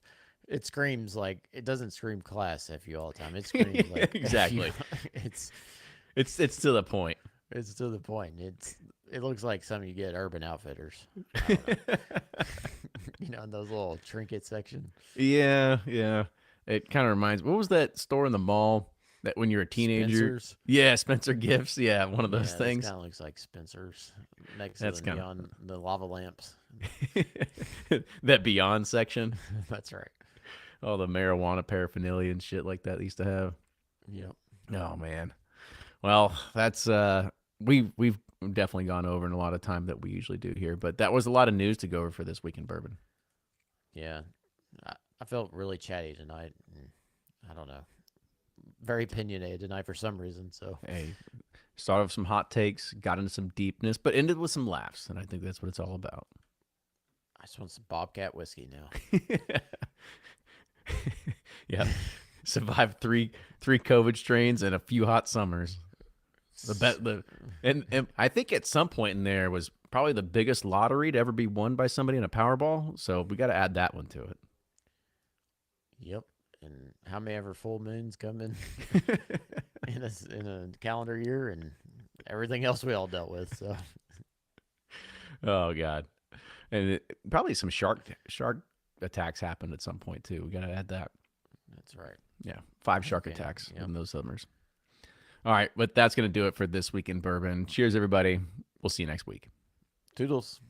it screams like, it doesn't scream class FU All the Time. It screams like Exactly. FU. It's It's to the point. it's to the point. It looks like something you get at Urban Outfitters. I don't know. In those little trinket section. Yeah, yeah. It kind of reminds. What was that store in the mall that when you're a teenager? Spencer's. Yeah, Spencer Gifts. Yeah, one of those Yeah, this things. kind of looks like Spencer's next to That's the kind neon, the lava lamps. of that Beyond section. That's right. All the marijuana paraphernalia and shit like that they used to have. Yep. Oh man. Well, that's we've definitely gone over in a lot of time that we usually do here, but that was a lot of news to go over for this week in bourbon. Yeah. I felt really chatty tonight. I don't know. Very opinionated tonight for some reason. So, Hey, started with some hot takes, got into some deepness, but ended with some laughs, and I think that's what it's all about. I just want some Bobcat whiskey now. Yeah, survived three COVID strains and a few hot summers. And I think at some point in there was probably the biggest lottery to ever be won by somebody in a Powerball. So we got to add that one to it. Yep. And how many ever full moons come in in a calendar year, and everything else we all dealt with. So, Oh God, and probably some shark attacks happened at some point too. We got to add that. that's right. Yeah, 5 shark Okay, attacks yep. in those summers. All right, but that's going to do it for this week in bourbon. Cheers, everybody. We'll see you next week. Toodles.